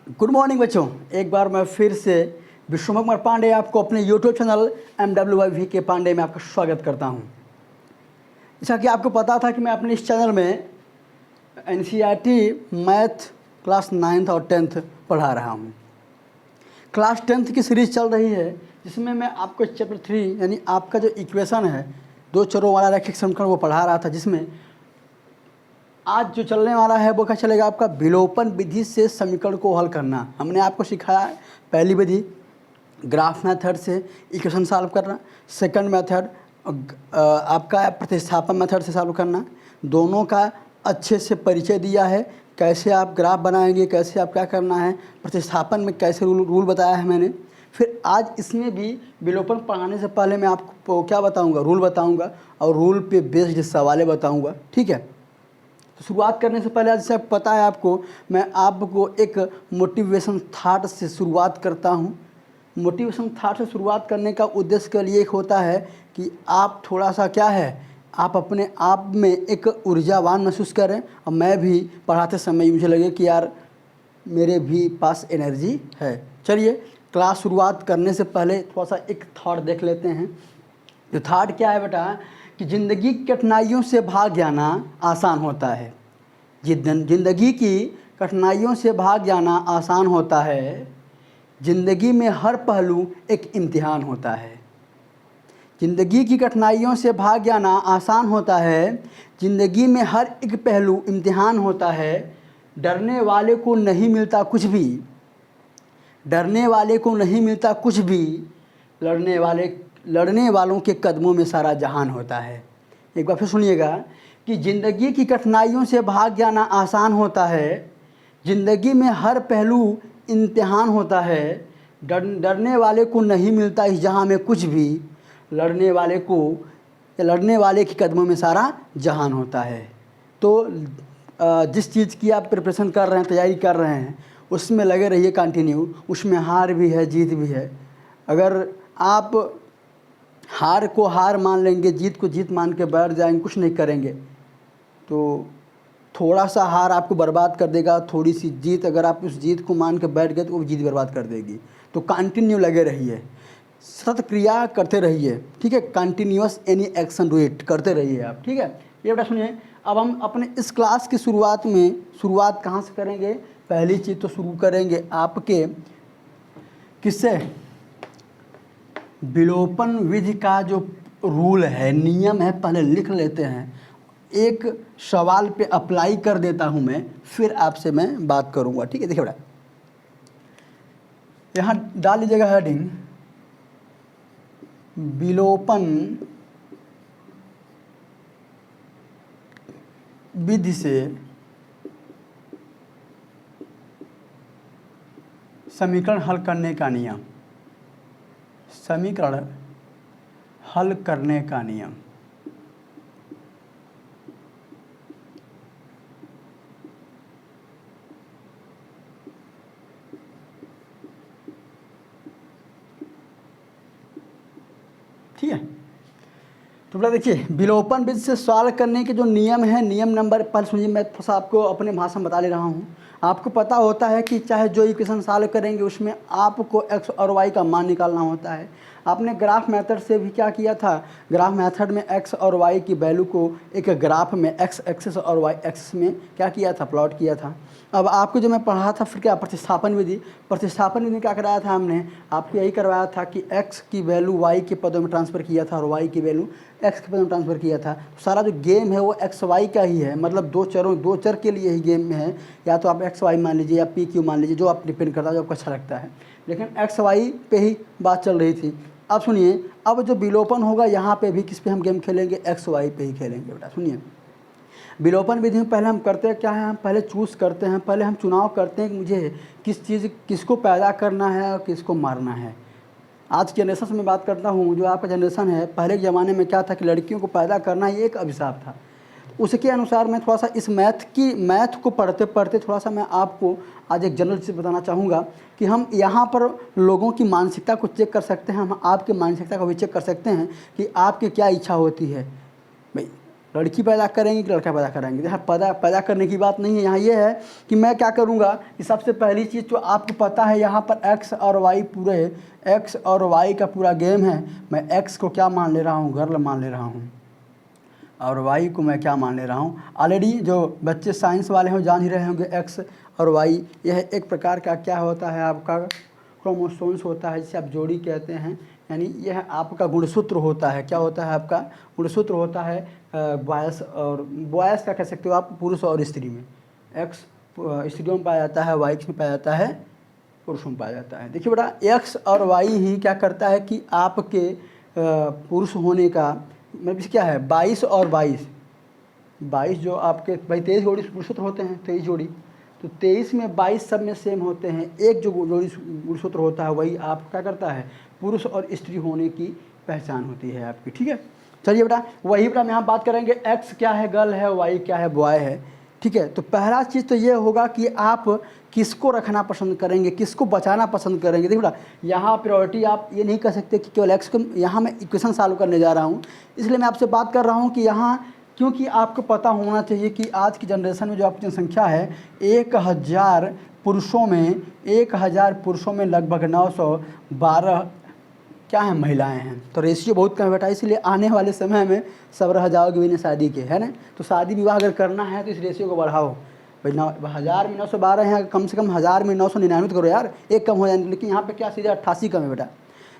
Good morning बच्चों, एक बार मैं फिर से विश्वमोहन कुमार पांडे आपको अपने यूट्यूब चैनल MWIV के पांडे में आपका स्वागत करता हूं। जैसा कि आपको पता था कि मैं अपने इस चैनल में NCERT मैथ क्लास 9th और 10th पढ़ा रहा हूं। क्लास 10th की सीरीज़ चल रही है जिसमें मैं आपको चैप्टर 3 यानी आपका जो इक्वेशन है, दो चरों वाला रैखिक समीकरण वो पढ़ा रहा था, जिसमें आज जो चलने वाला है वो क्या चलेगा, आपका विलोपन विधि से समीकरण को हल करना। हमने आपको सिखाया पहली विधि ग्राफ मेथड से इक्वेशन सॉल्व करना, सेकंड मेथड आपका प्रतिस्थापन मेथड से सॉल्व करना। दोनों का अच्छे से परिचय दिया है, कैसे आप ग्राफ बनाएंगे, कैसे आप क्या करना है, प्रतिस्थापन में कैसे रूल बताया है मैंने। फिर आज इसमें भी विलोपन पढ़ाने से पहले मैं आपको क्या बताऊंगा, रूल बताऊंगा और रूल पे बेस्ड सवालें बताऊंगा, ठीक है। तो शुरुआत करने से पहले, जैसे पता है आपको, मैं आपको एक मोटिवेशन थाट से शुरुआत करता हूं। मोटिवेशन थाट से शुरुआत करने का उद्देश्य के लिए एक होता है कि आप थोड़ा सा क्या है, आप अपने आप में एक ऊर्जावान महसूस करें और मैं भी पढ़ाते समय मुझे लगे कि यार मेरे भी पास एनर्जी है। चलिए, क्लास शुरुआत करने से पहले थोड़ा सा एक थॉट देख लेते हैं। जो थॉट क्या है बेटा, कि ज़िंदगी की कठिनाइयों से भाग जाना आसान होता है। ज़िंदगी की कठिनाइयों से भाग जाना आसान होता है। ज़िंदगी में हर पहलू एक इम्तिहान होता है। ज़िंदगी की कठिनाइयों से भाग जाना आसान होता है। ज़िंदगी में हर एक पहलू इम्तिहान होता है। डरने वाले को नहीं मिलता कुछ भी, डरने वाले को नहीं मिलता कुछ भी, लड़ने वालों के कदमों में सारा जहान होता है। एक बार फिर सुनिएगा कि ज़िंदगी की कठिनाइयों से भाग जाना आसान होता है। ज़िंदगी में हर पहलू इम्तिहान होता है। डरने वाले को नहीं मिलता इस जहां में कुछ भी, लड़ने वाले के कदमों में सारा जहान होता है। तो जिस चीज़ की आप प्रिपरेशन कर रहे हैं, तैयारी कर रहे हैं, उसमें लगे रहिए कंटिन्यू। उसमें हार भी है, जीत भी है। अगर आप हार को हार मान लेंगे, जीत को जीत मान के बैठ जाएंगे, कुछ नहीं करेंगे, तो थोड़ा सा हार आपको बर्बाद कर देगा, थोड़ी सी जीत अगर आप उस जीत को मान के बैठ गए तो वो जीत बर्बाद कर देगी। तो कंटिन्यू लगे रहिए, सतत क्रिया करते रहिए, ठीक है। Continuous any action do it, करते रहिए आप, ठीक है। ये बेटा सुनिए, अब हम अपने इस क्लास की शुरुआत कहाँ से करेंगे। पहली चीज़ तो शुरू करेंगे आपके किससे, विलोपन विधि का जो रूल है, नियम है, पहले लिख लेते हैं। एक सवाल पे अप्लाई कर देता हूं मैं, फिर आपसे मैं बात करूंगा, ठीक है। देखिए बेटा, यहाँ डाल लीजिएगा हेडिंग, विलोपन विधि से समीकरण हल करने का नियम। समीकरण हल करने का नियम। ठीक है, तो बेटा देखिए, विलोपन विधि से सॉल्व करने के जो नियम है, नियम नंबर, पहले सुनिए, मैं थोड़ा सा आपको अपने भाषा में बता ले रहा हूँ। आपको पता होता है कि चाहे जो इक्वेशन सॉल्व करेंगे उसमें आपको x और y का मान निकालना होता है। आपने ग्राफ मेथड से भी क्या किया था, ग्राफ मेथड में x और y की वैल्यू को एक ग्राफ में x एक्सिस और y एक्सिस में क्या किया था, प्लॉट किया था। अब आपको जो मैं पढ़ा था फिर क्या, प्रतिस्थापन विधि। प्रतिस्थापन विधि में क्या कराया था हमने, आपको यही करवाया था कि x की वैल्यू y के पदों में ट्रांसफ़र किया था और y की वैल्यू x के पदों में ट्रांसफ़र किया था। सारा जो गेम है वो x y का ही है, मतलब दो चर के लिए ही गेम में है। या तो आप x y मान लीजिए या p q मान लीजिए, जो आप डिपेंड करता है, जो आपको अच्छा लगता है, लेकिन x y पे ही बात चल रही थी। अब सुनिए, अब जो विलोपन होगा यहाँ पे भी किस पे हम गेम खेलेंगे, x y पे ही खेलेंगे बेटा। सुनिए, विलोपन विधि में पहले हम करते हैं क्या है, हम पहले चूज़ करते हैं, पहले हम चुनाव करते हैं कि मुझे किसको पैदा करना है और किसको मारना है। आज के जनरेशन से मैं बात करता हूँ, जो आपका जनरेशन है, पहले के ज़माने में क्या था कि लड़कियों को पैदा करना ही एक अभिशाप था। उसके अनुसार मैं थोड़ा सा इस मैथ को पढ़ते पढ़ते थोड़ा सा मैं आपको आज एक जनरल चीज़ बताना चाहूँगा कि हम यहाँ पर लोगों की मानसिकता को चेक कर सकते हैं, हम आपकी मानसिकता को भी चेक कर सकते हैं कि आपकी क्या इच्छा होती है। भाई लड़की पैदा करेंगे कि लड़का पैदा करेंगे। यहाँ पैदा करने की बात नहीं है, यहाँ ये है कि मैं क्या करूँगा कि सबसे पहली चीज़ जो आपको पता है, यहाँ पर एक्स और वाई का पूरा गेम है। मैं एक्स को क्या मान ले रहा हूँ, गर्ल मान ले रहा हूँ, और वाई को मैं क्या मान ले रहा हूँ। ऑलरेडी जो बच्चे साइंस वाले हैं जान ही रहे होंगे, एक्स और वाई यह एक प्रकार का क्या होता है, आपका क्रोमोसोम्स होता है, जिसे आप जोड़ी कहते हैं। यानी यह आपका गुणसूत्र होता है। क्या होता है, आपका गुणसूत्र होता है बॉयस का कह सकते हो आप, पुरुष और स्त्री में। एक्स स्त्रियों में पाया जाता है, वाई में पाया जाता है, पुरुषों में पाया जाता है। देखिए बेटा, एक्स और वाई ही क्या करता है कि आपके पुरुष होने का मतलब क्या है, 22 और 22 जो आपके भाई 23 जोड़ी गुणसूत्र होते हैं, 23 जोड़ी, तो 23 में 22 सब में सेम होते हैं। एक जो जोड़ी गुणसूत्र होता है वही आप क्या करता है, पुरुष और स्त्री होने की पहचान होती है आपकी। ठीक है, चलिए बेटा, वही बेटा हम यहाँ बात करेंगे, एक्स क्या है, गर्ल है, वाई क्या है, बॉय है। ठीक है, तो पहला चीज़ तो ये होगा कि आप किसको रखना पसंद करेंगे, किसको बचाना पसंद करेंगे। देखिए बेटा, यहाँ प्रायोरिटी आप ये नहीं कह सकते कि केवल एक्स को, यहाँ मैं इक्वेशन सॉल्व करने जा रहा हूँ, इसलिए मैं आपसे बात कर रहा हूँ कि यहाँ, क्योंकि आपको पता होना चाहिए कि आज की जनरेशन में जो आपकी जनसंख्या है, 1000 पुरुषों में लगभग 912 क्या है, महिलाएं हैं। तो रेशियो बहुत कम है बेटा, इसलिए आने वाले समय में सब रह जाओगे बिना शादी के, है ना। तो शादी विवाह अगर करना है तो इस रेशियो को बढ़ाओ भाई। 1000 में 912 हैं, कम से कम 1000 में 999 करो यार, एक कम हो जाए। लेकिन यहाँ पे क्या सीधे 88 कम है बेटा,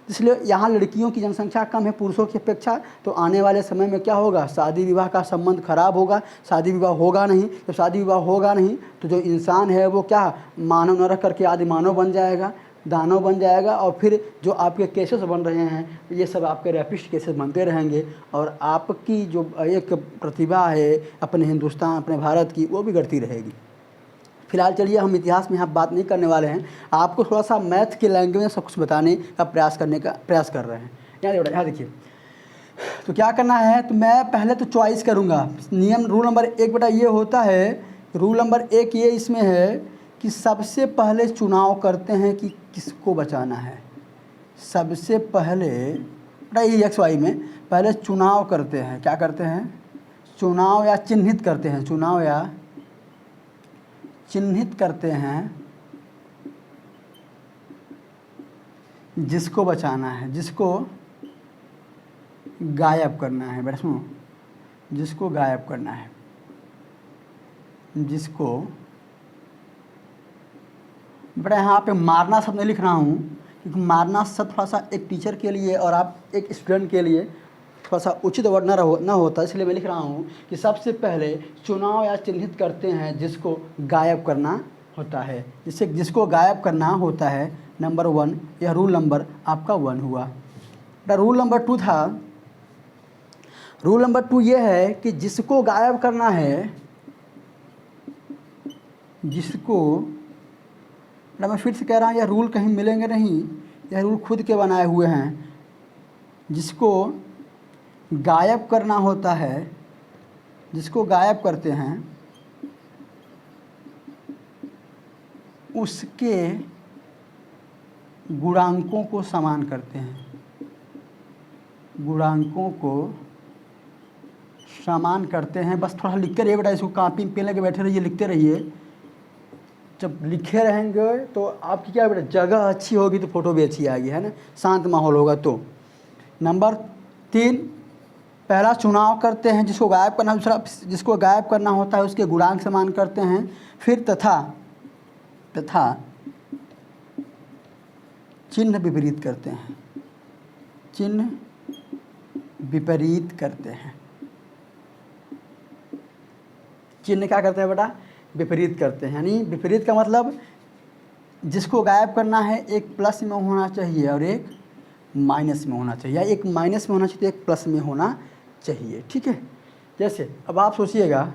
इसलिए यहाँ लड़कियों की जनसंख्या कम है पुरुषों की अपेक्षा। तो आने वाले समय में क्या होगा, शादी विवाह का संबंध खराब होगा, शादी विवाह होगा नहीं। तो शादी विवाह होगा नहीं तो जो इंसान है वो क्या, मानव न रख करके आदि मानव बन जाएगा, दानव बन जाएगा। और फिर जो आपके केसेस बन रहे हैं ये सब आपके रैपिस्ट केसेस बनते रहेंगे, और आपकी जो एक प्रतिभा है अपने हिंदुस्तान, अपने भारत की, वो भी घटती रहेगी। फिलहाल चलिए, हम इतिहास में यहाँ बात नहीं करने वाले हैं, आपको थोड़ा सा मैथ के लैंग्वेज में सब कुछ बताने का प्रयास कर रहे हैं। यहाँ देखिए, तो क्या करना है, तो मैं पहले तो चॉइस करूँगा। रूल नंबर 1 बेटा ये होता है, रूल नंबर 1 ये इसमें है कि सबसे पहले चुनाव करते हैं कि किसको बचाना है। सबसे पहले बेटा ये एक्स वाई में पहले चुनाव करते हैं, क्या करते हैं, चुनाव या चिन्हित करते हैं, चुनाव या चिन्हित करते हैं जिसको बचाना है, जिसको गायब करना है। बेटा सुनो, जिसको गायब करना है, जिसको बेटा यहाँ पे मारना शब्द नहीं लिख रहा हूँ, क्योंकि मारना शब्द थोड़ा सा एक टीचर के लिए और आप एक स्टूडेंट के लिए थोड़ा सा उचित वर्ड ना होता, इसलिए मैं लिख रहा हूँ कि सबसे पहले चुनाव या चिन्हित करते हैं जिसको गायब करना होता है। जिसको गायब करना होता है, नंबर 1, यह रूल नंबर आपका 1 हुआ। बेटा रूल नंबर 2 था, रूल नंबर 2 ये है कि जिसको गायब करना है, जिसको, मैं फिर से कह रहा हूँ, यह रूल कहीं मिलेंगे नहीं, यह रूल खुद के बनाए हुए हैं। जिसको गायब करना होता है, जिसको गायब करते हैं, उसके गुणांकों को समान करते हैं, गुणांकों को समान करते हैं। बस थोड़ा लिखते रहिए बेटा, इसको कॉपी पेन लेके बैठे रहिए, लिखते रहिए। जब लिखे रहेंगे तो आपकी क्या बेटा, जगह अच्छी होगी तो फ़ोटो भी अच्छी आएगी, है ना, शांत माहौल होगा। तो नंबर 3, पहला चुनाव करते हैं जिसको गायब करना, दूसरा जिसको गायब करना होता है उसके गुणांक समान करते हैं। फिर तथा चिन्ह विपरीत करते हैं, चिन्ह विपरीत करते हैं। चिन्ह क्या करते हैं बेटा, विपरीत करते हैं। यानी विपरीत का मतलब जिसको गायब करना है एक प्लस में होना चाहिए और एक माइनस में होना चाहिए, या एक माइनस में होना चाहिए तो एक प्लस में होना चाहिए। ठीक है, जैसे अब आप सोचिएगा,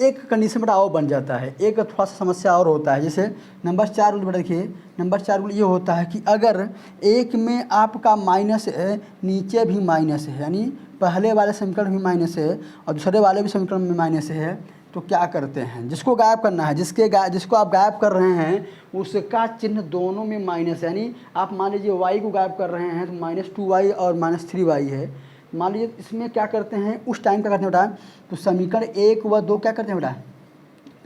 एक कंडीशन बेटा और बन जाता है, एक थोड़ा सा समस्या और होता है। जैसे नंबर 4 रूल बेटा देखिए, नंबर 4 रूल ये होता है कि अगर एक में आपका माइनस है, नीचे भी माइनस है, यानी पहले वाले समीकरण भी माइनस है और दूसरे वाले भी समीकरण में माइनस है, तो क्या करते हैं, जिसको गायब करना है, जिसको आप गायब कर रहे हैं उसका चिन्ह दोनों में माइनस है। यानी आप मान लीजिए y को गायब कर रहे हैं तो -2y और -3y है, मान लीजिए इसमें क्या करते हैं, उस टाइम क्या करते हैं बेटा, तो समीकरण 1 व 2 क्या करते हैं बेटा,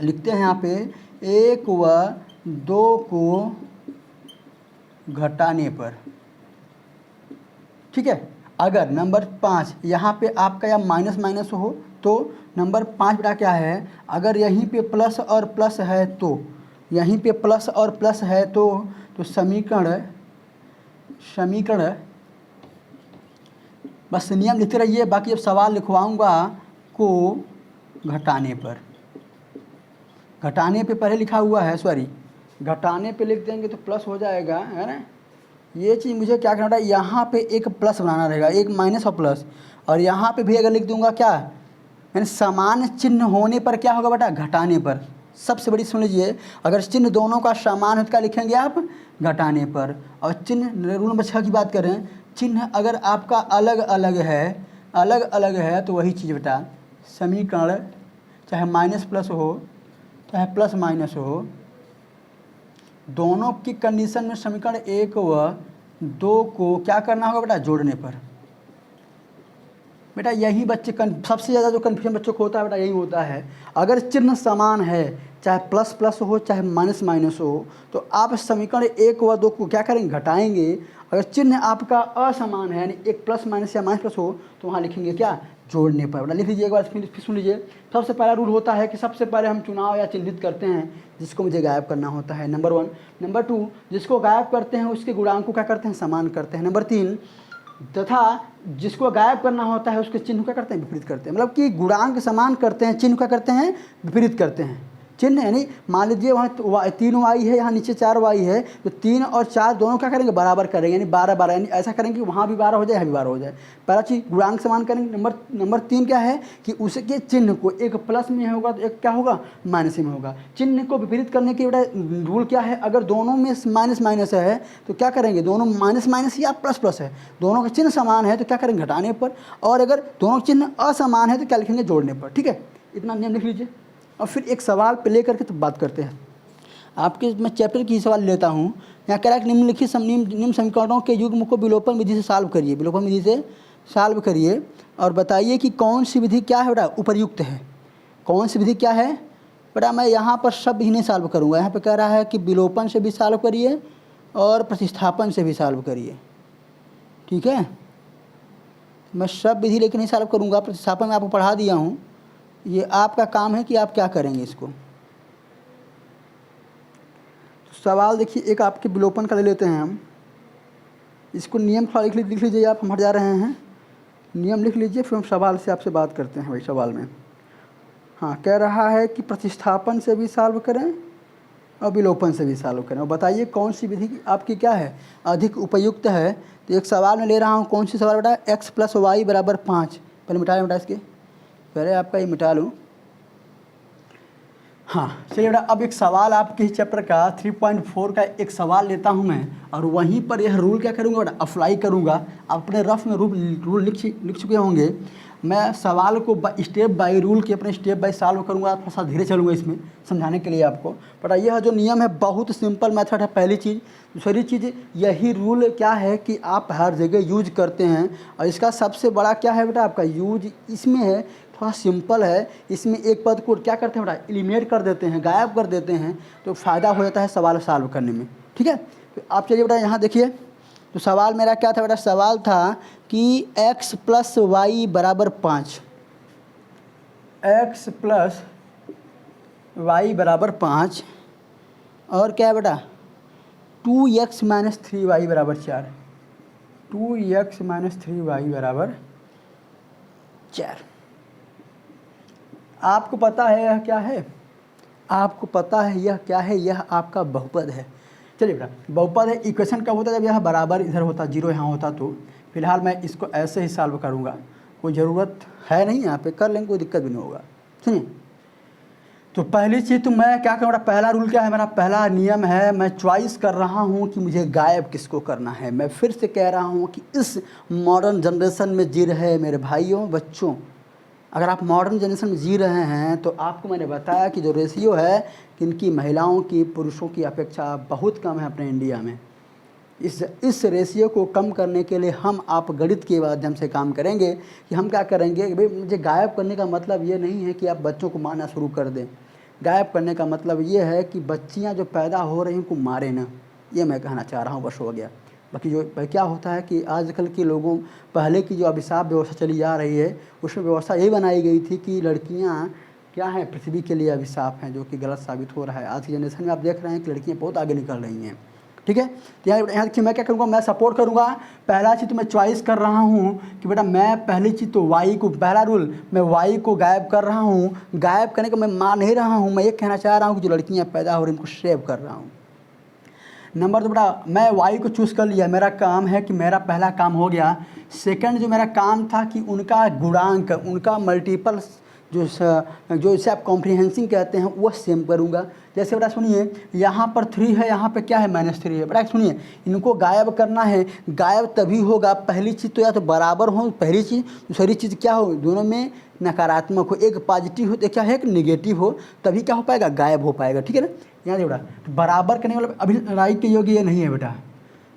लिखते हैं यहाँ पे 1 व 2 को घटाने पर, ठीक है। अगर नंबर 5 यहाँ पे आपका या माइनस माइनस हो तो नंबर 5 बेटा क्या है, अगर यहीं पे प्लस और प्लस है तो, यहीं पे प्लस और प्लस है तो समीकरण बस नियम लिखते रहिए, बाकी अब सवाल लिखवाऊंगा को घटाने पर, घटाने पे पहले लिखा हुआ है, सॉरी घटाने पे लिख देंगे तो प्लस हो जाएगा, है ना। ये चीज़ मुझे क्या करना है, यहाँ पे एक प्लस बनाना रहेगा, एक माइनस और प्लस, और यहाँ पे भी अगर लिख दूंगा क्या, यानी समान चिन्ह होने पर क्या होगा बेटा, घटाने पर। सबसे बड़ी सुन लीजिए, अगर चिन्ह दोनों का समान है तो क्या लिखेंगे आप, घटाने पर। और चिन्ह रूल नंबर 6 की बात करें, चिन्ह अगर आपका अलग अलग है तो वही चीज़ बेटा समीकरण, चाहे माइनस प्लस हो चाहे प्लस माइनस हो, दोनों की कंडीशन में समीकरण 1 व 2 को क्या करना होगा बेटा, जोड़ने पर। बेटा यही बच्चे सबसे ज़्यादा जो कन्फ्यूजन बच्चों को होता है बेटा यही होता है, अगर चिन्ह समान है, चाहे प्लस प्लस हो चाहे माइनस माइनस हो, तो आप समीकरण 1 व 2 को क्या करेंगे, घटाएंगे। अगर चिन्ह आपका असमान है, यानी एक प्लस माइनस या माइनस प्लस हो, तो वहाँ लिखेंगे क्या, जोड़ने पर। बेटा लिख लीजिए एक बार, फिर सुन लीजिए। सबसे पहला रूल होता है कि सबसे पहले हम चुनाव या चिन्हित करते हैं जिसको मुझे गायब करना होता है, नंबर 1। नंबर 2, जिसको गायब करते हैं उसके गुणांक को क्या करते हैं, समान करते हैं। नंबर 3, तथा जिसको गायब करना होता है उसके चिन्ह क्या करते हैं, विपरीत करते हैं। मतलब कि गुणांक समान करते हैं, चिन्ह क्या करते हैं, विपरीत करते हैं। चिन्ह यानी मान लीजिए वहाँ 3 वाई है, यहाँ नीचे 4 वाई है, तो 3 और 4 दोनों क्या करेंगे, बराबर करेंगे, यानी 12 12, यानी ऐसा करेंगे कि वहाँ भी 12 हो जाए, यहाँ भी 12 हो जाए। पहला चीज़ गुणांक समान करेंगे। नंबर 3 क्या है कि उसके चिन्ह को एक प्लस में होगा तो एक क्या होगा, माइनस में होगा। चिन्ह को विपरीत करने के बेटा रूल क्या है, अगर दोनों में माइनस माइनस है तो क्या करेंगे, दोनों माइनस माइनस या प्लस प्लस है, दोनों का चिन्ह समान है तो क्या करेंगे, घटाने पर। और अगर दोनों चिन्ह असमान है तो क्या लिखेंगे, जोड़ने पर। ठीक है, इतना नियम लिख लीजिए। और फिर एक सवाल पे लेकर के तो बात करते हैं। आपके मैं चैप्टर की सवाल लेता हूँ। यहाँ कह रहा है कि निम्नलिखित निम्न समीकरणों के युग्म को विलोपन विधि से सॉल्व करिए, विलोपन विधि से सॉल्व करिए और बताइए कि कौन सी विधि क्या है बेटा, उपयुक्त है। कौन सी विधि क्या है बेटा, मैं यहाँ पर सब ही नहीं सॉल्व करूँगा। यहाँ पे कह रहा है कि विलोपन से भी सॉल्व करिए और प्रतिस्थापन से भी सॉल्व करिए। ठीक है, मैं सब विधि लेकर नहीं सॉल्व करूँगा, प्रतिस्थापन में आपको पढ़ा दिया हूँ, ये आपका काम है कि आप क्या करेंगे इसको। तो सवाल देखिए, एक आपके विलोपन का ले लेते हैं हम। इसको नियम थोड़ा लिख लीजिए आप, हम हट जा रहे हैं। नियम लिख लीजिए, फिर हम सवाल से आपसे बात करते हैं भाई सवाल में। हाँ, कह रहा है कि प्रतिस्थापन से भी सॉल्व करें और विलोपन से भी सॉल्व करें, और बताइए कौन सी विधि आपकी क्या है, अधिक उपयुक्त है। तो एक सवाल में ले रहा हूँ, कौन सी सवाल बेटा, x + y = 5। पहले मिटा बेटा इसके, पहले आपका ये मिटा लूँ। हाँ चलिए बेटा, अब एक सवाल आपके चैप्टर का 3.4 का एक सवाल लेता हूँ मैं, और वहीं पर यह रूल क्या करूँगा बेटा, अप्लाई करूँगा। आप अपने रफ में रूल लिख चुके होंगे। मैं सवाल को स्टेप बाय रूल के अपने स्टेप बाय सॉल्व करूँगा, थोड़ा सा धीरे चलूँगा इसमें समझाने के लिए आपको। बट यह जो नियम है बहुत सिंपल मेथड है, पहली चीज़। दूसरी चीज़, यही रूल क्या है कि आप हर जगह यूज करते हैं, और इसका सबसे बड़ा क्या है बेटा, आपका यूज इसमें है, थोड़ा सिंपल है। इसमें एक पद को क्या करते हैं बेटा, एलिमिनेट कर देते हैं, गायब कर देते हैं, तो फ़ायदा हो जाता है सवाल सॉल्व करने में। ठीक है, तो आप चलिए बेटा यहाँ देखिए। तो सवाल मेरा क्या था बेटा, सवाल था कि x + y = 5, x + y = 5, और क्या है बेटा 2x - 3y = 4, 2x - 3y = 4। आपको पता है यह क्या है, आपको पता है यह क्या है, यह आपका बहुपद है। चलिए बेटा, बहुपद है, इक्वेशन कब होता है, जब यह बराबर इधर होता, 0 यहाँ होता। तो फिलहाल मैं इसको ऐसे ही सॉल्व करूँगा, कोई ज़रूरत है नहीं, यहाँ पे कर लेंगे, कोई दिक्कत भी नहीं होगा। सुनिए, तो पहली चीज़ तो मैं क्या करूँगा, पहला रूल क्या है मेरा, पहला नियम है, मैं चॉइस कर रहा हूँ कि मुझे गायब किसको करना है। मैं फिर से कह रहा हूँ कि इस मॉडर्न जनरेशन में जी रहे मेरे भाइयों बच्चों, अगर आप मॉडर्न जनरेशन में जी रहे हैं तो आपको मैंने बताया कि जो रेशियो है कि इनकी महिलाओं की पुरुषों की अपेक्षा बहुत कम है अपने इंडिया में। इस रेशियो को कम करने के लिए हम आप गणित के माध्यम से काम करेंगे कि हम क्या करेंगे कि भाई मुझे गायब करने का मतलब ये नहीं है कि आप बच्चों को मारना शुरू कर दें। गायब करने का मतलब ये है कि बच्चियां जो पैदा हो रही हैं उनको मारे ना, ये मैं कहना चाह रहा हूँ, बस हो गया। बाकी जो क्या होता है कि आजकल के लोगों, पहले की जो अभिशाप व्यवस्था चली जा रही है उसमें व्यवस्था यही बनाई गई थी कि लड़कियाँ क्या है, पृथ्वी के लिए अभिशाप हैं, जो कि गलत साबित हो रहा है। आज की जनरेशन में आप देख रहे हैं कि लड़कियाँ बहुत आगे निकल रही हैं। ठीक है, तो यहाँ देखिए मैं क्या करूँगा, मैं सपोर्ट करूँगा। पहला चीज़ तो मैं चॉइस कर रहा हूँ कि बेटा मैं पहली चीज़ तो वाई को, पहला रूल मैं वाई को गायब कर रहा हूँ। गायब करने का मैं मान नहीं रहा हूँ, मैं ये कहना चाह रहा हूँ कि जो लड़कियाँ पैदा हो रही हैं उनको सेव कर रहा हूँ। नंबर 2 बेटा मैं वाई को चूज़ कर लिया, मेरा काम है कि मेरा पहला काम हो गया। सेकंड जो मेरा काम था कि उनका गुणांक, उनका मल्टीपल जो इसे आप कॉम्प्रिहेंसिंग कहते हैं वो सेम करूँगा। जैसे बेटा सुनिए, यहाँ पर 3 है, यहाँ पे क्या है -3 है। बेटा सुनिए, इनको गायब करना है। गायब तभी होगा, पहली चीज़ तो या तो बराबर हो, पहली चीज़, दूसरी चीज़ क्या हो, दोनों में नकारात्मक हो, एक पॉजिटिव हो तो क्या है, एक निगेटिव हो, तभी क्या हो पाएगा, गायब हो पाएगा। ठीक है ना, यहाँ देखो बेटा, तो बराबर करने वाला अभी लड़ाई के योग्य ये नहीं है बेटा।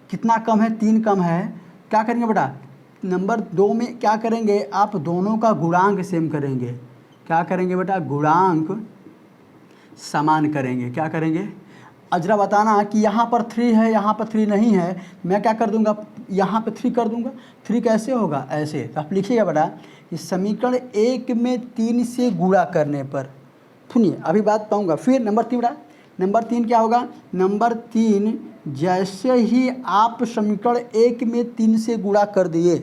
कितना कम है, 3 कम है। क्या करेंगे बेटा, नंबर 2 में क्या करेंगे, आप दोनों का गुणांक सेम करेंगे। क्या करेंगे बेटा, गुणांक समान करेंगे। क्या करेंगे, अजरा बताना कि यहाँ पर 3 है, यहाँ पर 3 नहीं है, मैं क्या कर दूंगा, यहाँ पे 3 कर दूंगा। 3 कैसे होगा, ऐसे। तो आप लिखिएगा बेटा कि समीकरण 1 में 3 से गुणा करने पर, सुनिए अभी बात पाऊँगा। फिर नंबर 3 बेटा, नंबर 3 क्या होगा, नंबर 3 जैसे ही आप समीकरण 1 में 3 से गुणा कर दिए,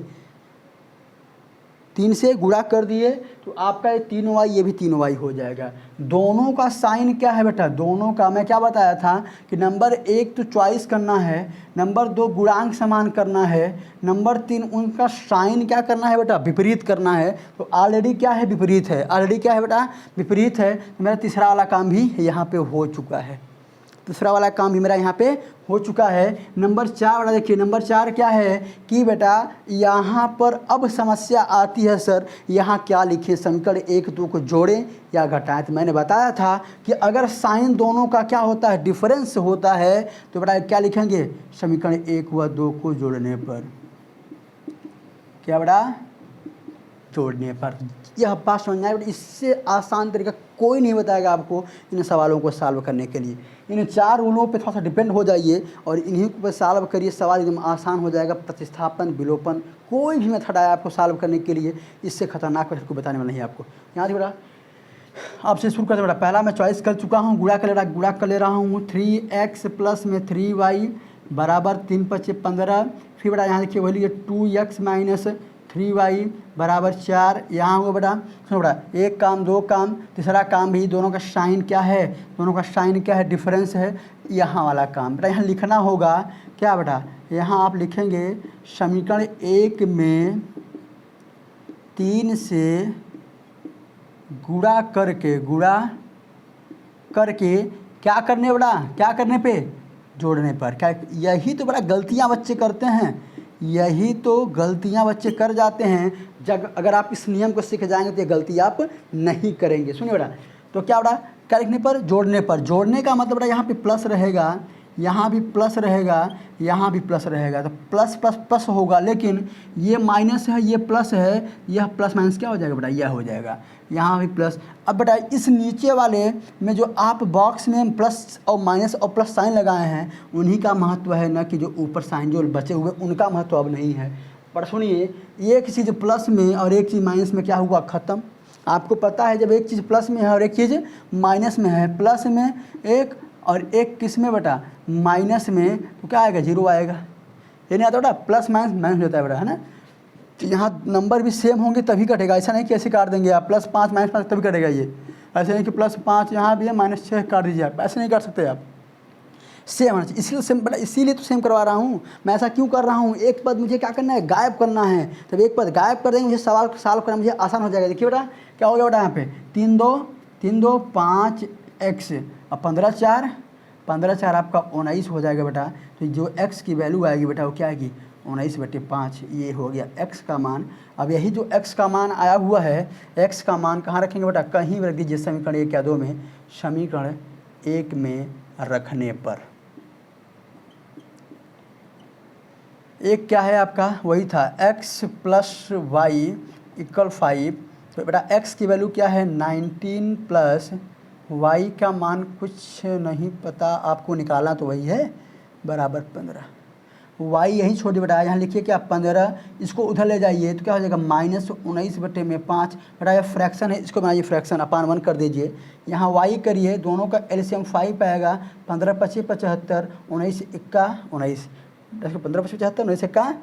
3 से गुणा कर दिए तो आपका ये 3y, ये भी 3y हो जाएगा। दोनों का साइन क्या है बेटा, दोनों का मैं क्या बताया था कि नंबर 1 तो चॉइस करना है, नंबर 2 गुणांक समान करना है, नंबर 3 उनका साइन क्या करना है बेटा, विपरीत करना है। तो ऑलरेडी क्या है, विपरीत है। ऑलरेडी क्या है बेटा, विपरीत है। तो मेरा तीसरा वाला काम भी यहाँ पे हो चुका है, दूसरा वाला काम भी मेरा यहाँ पे हो चुका है। नंबर 4 वाला देखिए, नंबर 4 क्या है कि बेटा यहाँ पर अब समस्या आती है सर, यहाँ क्या लिखें, समीकरण 1 2 को जोड़ें या घटाएं। तो मैंने बताया था कि अगर साइन दोनों का क्या होता है, डिफरेंस होता है, तो बेटा क्या लिखेंगे, समीकरण 1 व 2 को जोड़ने पर, क्या बेटा, जोड़ने पर। यह बात समझना है, इससे आसान तरीका कोई नहीं बताएगा आपको इन सवालों को सॉल्व करने के लिए। इन 4 रूलों पे थोड़ा सा डिपेंड हो जाइए और इन्हीं पर सॉल्व करिए, सवाल एकदम आसान हो जाएगा। प्रतिस्थापन, विलोपन, कोई भी मेथड आया आपको सॉल्व करने के लिए, इससे खतरनाक मेथड को बताने वाला नहीं है आपको। यहाँ से बेटा आपसे शुरू करते बेटा, पहला मैं चॉइस कर चुका हूँ, गुणा कर ले रहा हूँ। 3x प्लस में 3y बराबर 3 × 5 = 15। फिर बेटा यहाँ देखिए वही 2x माइनस 3y बराबर 4। यहाँ हुआ बेटा, सुनो बेटा, एक काम, दो काम, तीसरा काम भी, दोनों का साइन क्या है, दोनों का साइन क्या है, डिफरेंस है। यहाँ वाला काम बेटा यहाँ लिखना होगा, क्या बेटा, यहाँ आप लिखेंगे समीकरण 1 में 3 से गुणा करके क्या करने बेटा, क्या करने पे, जोड़ने पर। क्या, यही तो बड़ा गलतियाँ बच्चे करते हैं, यही तो गलतियां बच्चे कर जाते हैं। जब अगर आप इस नियम को सीख जाएंगे तो ये गलती आप नहीं करेंगे। सुनिए बेटा, तो क्या बेटा, क्या लिखने पर, जोड़ने पर। जोड़ने का मतलब बेटा यहाँ पे प्लस रहेगा, यहाँ भी प्लस रहेगा, यहाँ भी प्लस रहेगा, तो प्लस प्लस प्लस होगा। लेकिन ये माइनस है, ये प्लस है, यह प्लस माइनस क्या हो जाएगा बेटा, यह हो जाएगा। यहाँ भी प्लस। अब बेटा इस नीचे वाले में जो आप बॉक्स में प्लस और माइनस और प्लस साइन लगाए हैं, उन्हीं का महत्व है, न कि जो ऊपर साइन जो बचे हुए उनका महत्व अब नहीं है। पर सुनिए, एक चीज़ प्लस में और एक चीज़ माइनस में क्या हुआ, ख़त्म। आपको पता है जब एक चीज़ प्लस में है और एक चीज़ माइनस में है, प्लस में एक और एक किस में बेटा, माइनस में, तो क्या आएगा, 0 आएगा। ये नहीं आता बेटा, प्लस माइनस माइनस होता है बेटा, है ना। तो यहाँ नंबर भी सेम होंगे तभी कटेगा, ऐसा नहीं कि ऐसे काट देंगे आप, +5 -5 तभी कटेगा ये। ऐसे नहीं कि +5 यहाँ भी है, -6 काट दीजिए आप, ऐसे नहीं काट सकते आप, सेम होना चाहिए। इसलिए सेम बेटा, इसीलिए तो सेम करवा रहा हूँ मैं। ऐसा क्यों कर रहा हूँ, एक पद मुझे क्या करना है, गायब करना है। तब एक पद गायब कर देंगे, मुझे सवाल सॉल्व करना मुझे आसान हो जाएगा। देखिए बेटा क्या हो गया बेटा, यहाँ पे 3 2 5x और 15 4 आपका 19 हो जाएगा बेटा। तो जो x की वैल्यू आएगी बेटा वो क्या आएगी, 19/5। ये हो गया x का मान। अब यही जो x का मान आया हुआ है, x का मान कहाँ रखेंगे बेटा, कहीं रख दीजिए, समीकरण 1 या 2 में। समीकरण 1 में रखने पर एक क्या है आपका, वही था x प्लस वाई इक्वल 5। तो बेटा x की वैल्यू क्या है 19 प्लस y का मान कुछ नहीं पता आपको निकालना, तो वही है बराबर 15। y यही छोड़ दिया बेटा, यहाँ लिखिए क्या 15, इसको उधर ले जाइए तो क्या हो जाएगा -19/5। बेटा ये फ्रैक्शन है, इसको बनाइए फ्रैक्शन, अपान 1 कर दीजिए। यहाँ y करिए, दोनों का एलसीएम 5 आएगा, 15 25 75, 19 1 19, 15 25 75, 19 1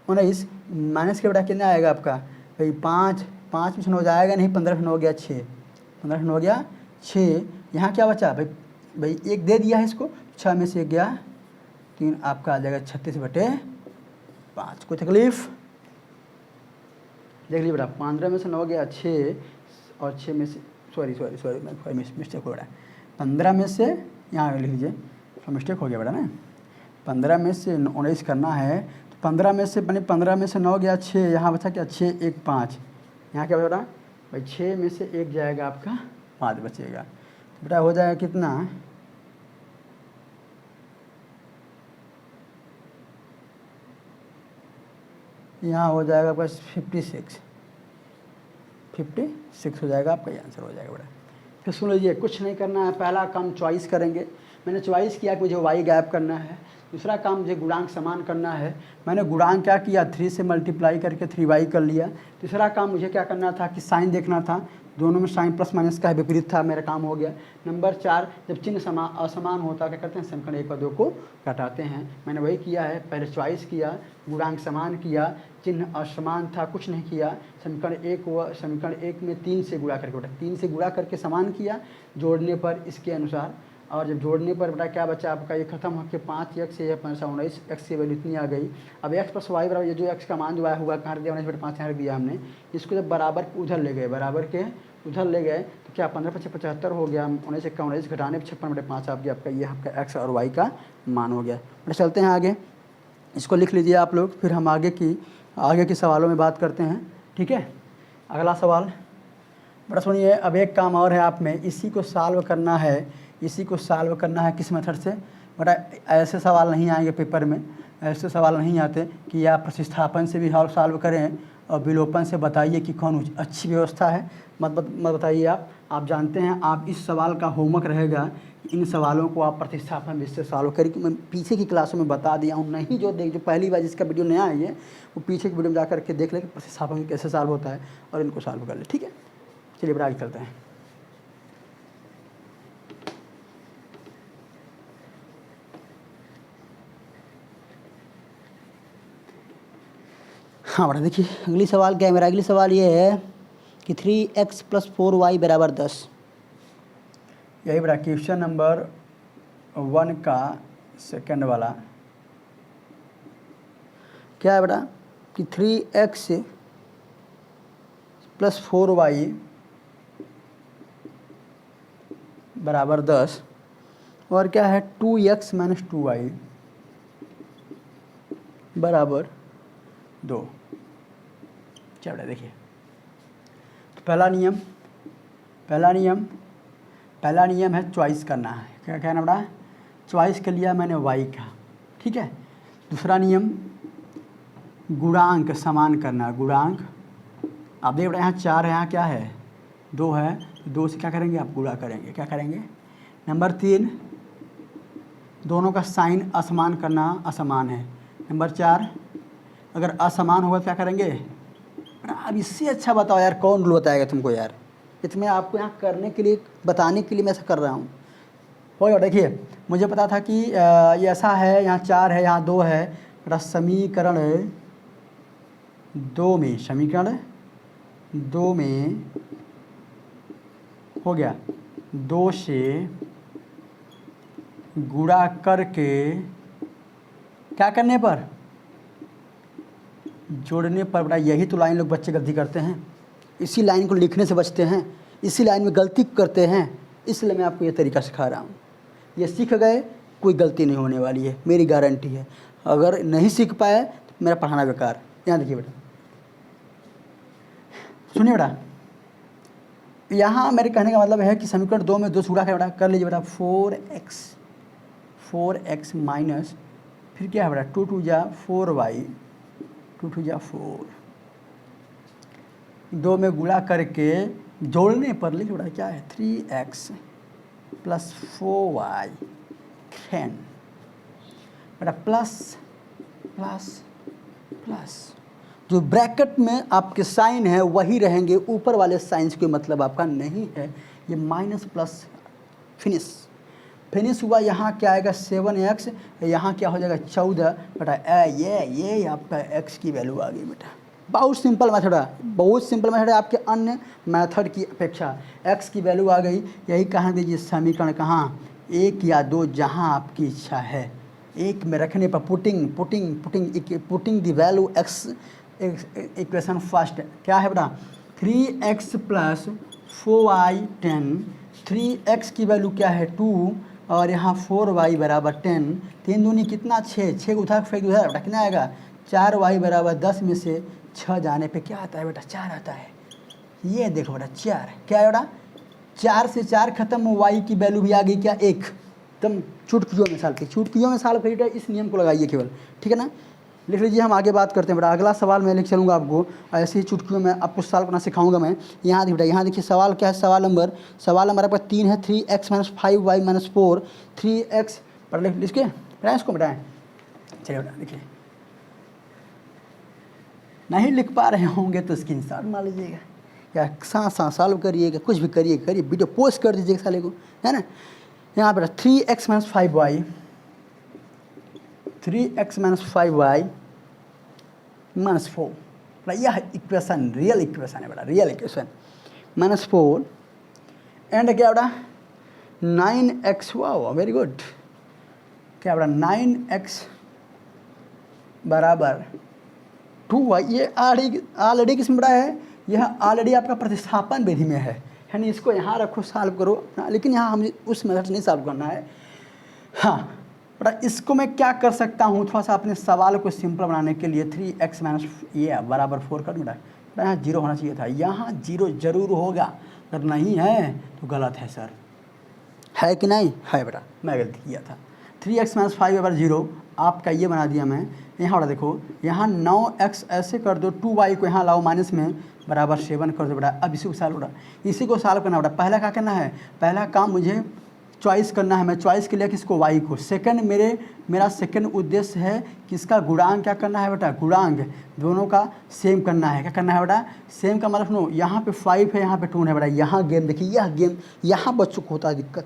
19, माइनस के बेटा कितना आएगा आपका भाई 5, 5 में से 9 जाएगा नहीं, 15 से 9 गया 6, 15 से 9 गया 6। यहाँ क्या बचा भाई, भाई एक दे दिया है इसको, 6 में से 1 गया 3, आपका आ जाएगा 36/5। कोई तकलीफ, देख लीजिए बेटा 15 में से 9 गया 6, और 6 में से सॉरी मैं मिस्टेक हो रहा है, 15 में से यहाँ लिख लीजिए, मिस्टेक हो गया बेटा ना, 15 में से 19 करना है, तो 15 में से बने 15 में से 9 गया 6, यहाँ बचा क्या 6 1 5, यहाँ क्या बेटा भाई 6 में से 1 जाएगा आपका 5 बचेगा, तो बेटा हो जाएगा कितना, यहाँ हो जाएगा आपका 56 हो जाएगा, आपका ये आंसर हो जाएगा बेटा। फिर सुन लीजिए, कुछ नहीं करना है, पहला काम चॉइस करेंगे। मैंने चॉइस किया कि मुझे y गैप करना है। दूसरा काम मुझे गुणांक समान करना है, मैंने गुणांक क्या किया 3 से मल्टीप्लाई करके 3y कर लिया। तीसरा काम मुझे क्या करना था कि साइन देखना था, दोनों में साइन प्लस माइनस का विपरीत था, मेरा काम हो गया। नंबर 4, जब चिन्ह असमान होता क्या करते हैं, समीकरण 1 और 2 को घटाते हैं। मैंने वही किया है, पहले चॉइस किया, गुणांक समान किया, चिन्ह असमान था, कुछ नहीं किया। समीकरण 1 में 3 से गुणा करके बेटा 3 से गुणा करके समान किया, जोड़ने पर इसके अनुसार, और जब जोड़ने पर बेटा क्या बचा आपका, ये खत्म होकर 5x ये 19, x की वैल्यू इतनी आ गई। अब x प्लस वाई बराबर, ये जो x का मान जो आया हुआ कहाँ दिया, 5 यहाँ रख दिया हमने, इसको जब बराबर उधर ले गए, बराबर के उधर ले गए तो क्या 15 25 75 हो गया, 19 1 19 घटाने 56/5 आ गया, आपका ये आपका x और y का मान हो गया। बेटा चलते हैं आगे, इसको लिख लीजिए आप लोग, फिर हम आगे के सवालों में बात करते हैं, ठीक है। अगला सवाल बड़ा सुनिए, अब एक काम और है आप में, इसी को सॉल्व करना है किस मेथड से। बड़ा ऐसे सवाल नहीं आएंगे पेपर में, ऐसे सवाल नहीं आते कि आप प्रतिस्थापन से भी सॉल्व करें और विलोपन से बताइए कि कौन अच्छी व्यवस्था है, मत बताइए आप जानते हैं, आप इस सवाल का होमवर्क रहेगा, इन सवालों को आप प्रतिस्थापन विधि से सॉल्व करें। मैं पीछे की क्लासों में बता दिया हूँ, नहीं जो पहली बार जिसका वीडियो नया है वो पीछे की वीडियो में जा करके देख ले कि प्रतिस्थापन कैसे सॉल्व होता है और इनको सॉल्व कर ले, ठीक है। चलिए बड़ा आगे चलते हैं। हाँ बेटा देखिए, अगली सवाल क्या है मेरा, अगली सवाल ये है कि 3x + 4y = 10। यही बेटा क्वेश्चन नंबर 1 का सेकंड वाला क्या है बेटा कि 3x + 4y = 10, और क्या है 2x - 2y = 2। चलो देखिए, तो पहला नियम है चॉइस करना है। क्या कहना बेटा, चॉइस कर लिया मैंने y का, ठीक है। दूसरा नियम गुणांक समान करना, गुणांक आप देख बेटा यहाँ 4 है, यहाँ क्या है 2 है, तो 2 से क्या करेंगे आप गुणा करेंगे, क्या करेंगे। नंबर 3, दोनों का साइन असमान करना, असमान है। नंबर 4, अगर असमान होगा तो क्या करेंगे। अब इससे अच्छा बताओ यार, कौन रूल बताएगा तुमको यार, इसमें आपको यहाँ करने के लिए बताने के लिए मैं ऐसा कर रहा हूँ। हो गया, देखिए मुझे पता था कि ये ऐसा है, यहाँ 4 है, यहाँ 2 है। बेटा समीकरण 2 में हो गया 2 से गुणा करके क्या करने पर, जोड़ने पर। बेटा यही तो लाइन लोग बच्चे गलती करते हैं, इसी लाइन को लिखने से बचते हैं, इसी लाइन में गलती करते हैं, इसलिए मैं आपको ये तरीका सिखा रहा हूँ। ये सीख गए कोई गलती नहीं होने वाली है, मेरी गारंटी है। अगर नहीं सीख पाए तो मेरा पढ़ाना बेकार। यहाँ देखिए बेटा, सुनिए बेटा, यहाँ मेरे कहने का मतलब है कि समीकरण 2 में 2 से गुणा कर लीजिए बेटा 4x - फिर क्या है बेटा 2 2 जा 4y, 2 2 जा 4, 2 में गुणा करके जोड़ने पर लिख बेटा क्या है 3x प्लस 4y 10 बेटा प्लस प्लस प्लस, जो ब्रैकेट में आपके साइन है वही रहेंगे, ऊपर वाले साइंस के मतलब आपका नहीं है। ये माइनस प्लस फिनिश फिनिश हुआ। यहाँ क्या आएगा 7x, यहाँ क्या हो जाएगा 14 बेटा। ये आपका x की वैल्यू आ गई बेटा। बहुत सिंपल मेथड है, बहुत सिंपल मेथड है आपके अन्य मेथड की अपेक्षा। x की वैल्यू आ गई। यही कहाँ दीजिए समीकरण, कहाँ 1 या 2 जहाँ आपकी इच्छा है, एक में रखने पर putting the value x equation first. क्या है बेटा 3x प्लस 4y 10, 3x की वैल्यू क्या है 2 और यहाँ 4y बराबर 10, 3 दूनी कितना 6 उधर फेंक उधर बेटा कितना आएगा 4y बराबर 10 में से 6 जाने पे क्या आता है बेटा 4 आता है। ये देखो बेटा 4 क्या है बेटा 4 से 4 खत्म, y की वैल्यू भी आ गई क्या 1। एकदम चुटकियों में सॉल्व, चुटकियों में सॉल्व करिए, इस नियम को लगाइए केवल, ठीक है ना। लिख लीजिए, हम आगे बात करते हैं बेटा। अगला सवाल मैं लिख चलूँगा आपको, ऐसे ही चुटकियों में आपको सॉल्व करना सिखाऊंगा मैं। यहाँ देखिए बेटा, यहाँ देखिए सवाल क्या है, सवाल नंबर आपका 3 है। 3x minus 5y minus 4, 3x पर लिख इसके बेटा, इसको बताएं। चलिए बेटा देखिए, नहीं लिख पा रहे होंगे तो स्क्रीनशॉट मार लीजिएगा, या साथ सॉल्व करिएगा, कुछ भी करिए वीडियो पोस्ट कर दीजिएगा साले को, है ना। यहाँ पर 3x minus 5y, 3x minus 5y minus 4, यह इक्वेशन रियल इक्वेशन है बेटा, रियल इक्वेशन माइनस 4 एंड क्या बेटा 9x, वाह वेरी गुड। क्या बेटा 9x बराबर 2y, ये ऑलरेडी किसमें बड़ा है, यह ऑलरेडी आपका प्रतिस्थापन विधि में है, यानी इसको यहाँ रखो सॉल्व करो, लेकिन यहाँ हमें उस मेथड से नहीं सॉल्व करना है। हाँ बेटा, इसको मैं क्या कर सकता हूँ, थोड़ा सा अपने सवाल को सिंपल बनाने के लिए 3x माइनस ये बराबर 4 कर बेटा। यहाँ 0 होना चाहिए था, यहाँ 0 जरूर होगा, अगर नहीं है तो गलत है सर, है कि नहीं है बेटा, मैं गलती किया था। 3x माइनस 5 बराबर 0 आपका ये बना दिया मैं। यहाँ बेटा देखो, यहाँ 9x ऐसे कर दो, 2y को यहाँ लाओ माइनस में बराबर 7 कर दो बेटा। अब इसी को सॉल्व बेटा, इसी को सॉल्व करना बेटा। पहला क्या करना है, पहला काम मुझे चॉइस करना है, मैं चॉइस के लिए किसको y को। सेकंड मेरा सेकंड उद्देश्य है किसका गुणांक क्या करना है बेटा, गुणांक दोनों का सेम करना है। क्या करना है बेटा, सेम का मतलब सुनो, यहाँ पे 5 है यहाँ पे 2 है बेटा। यहाँ गेम देखिए, यह गेम यहाँ बच्चों को होता है दिक्कत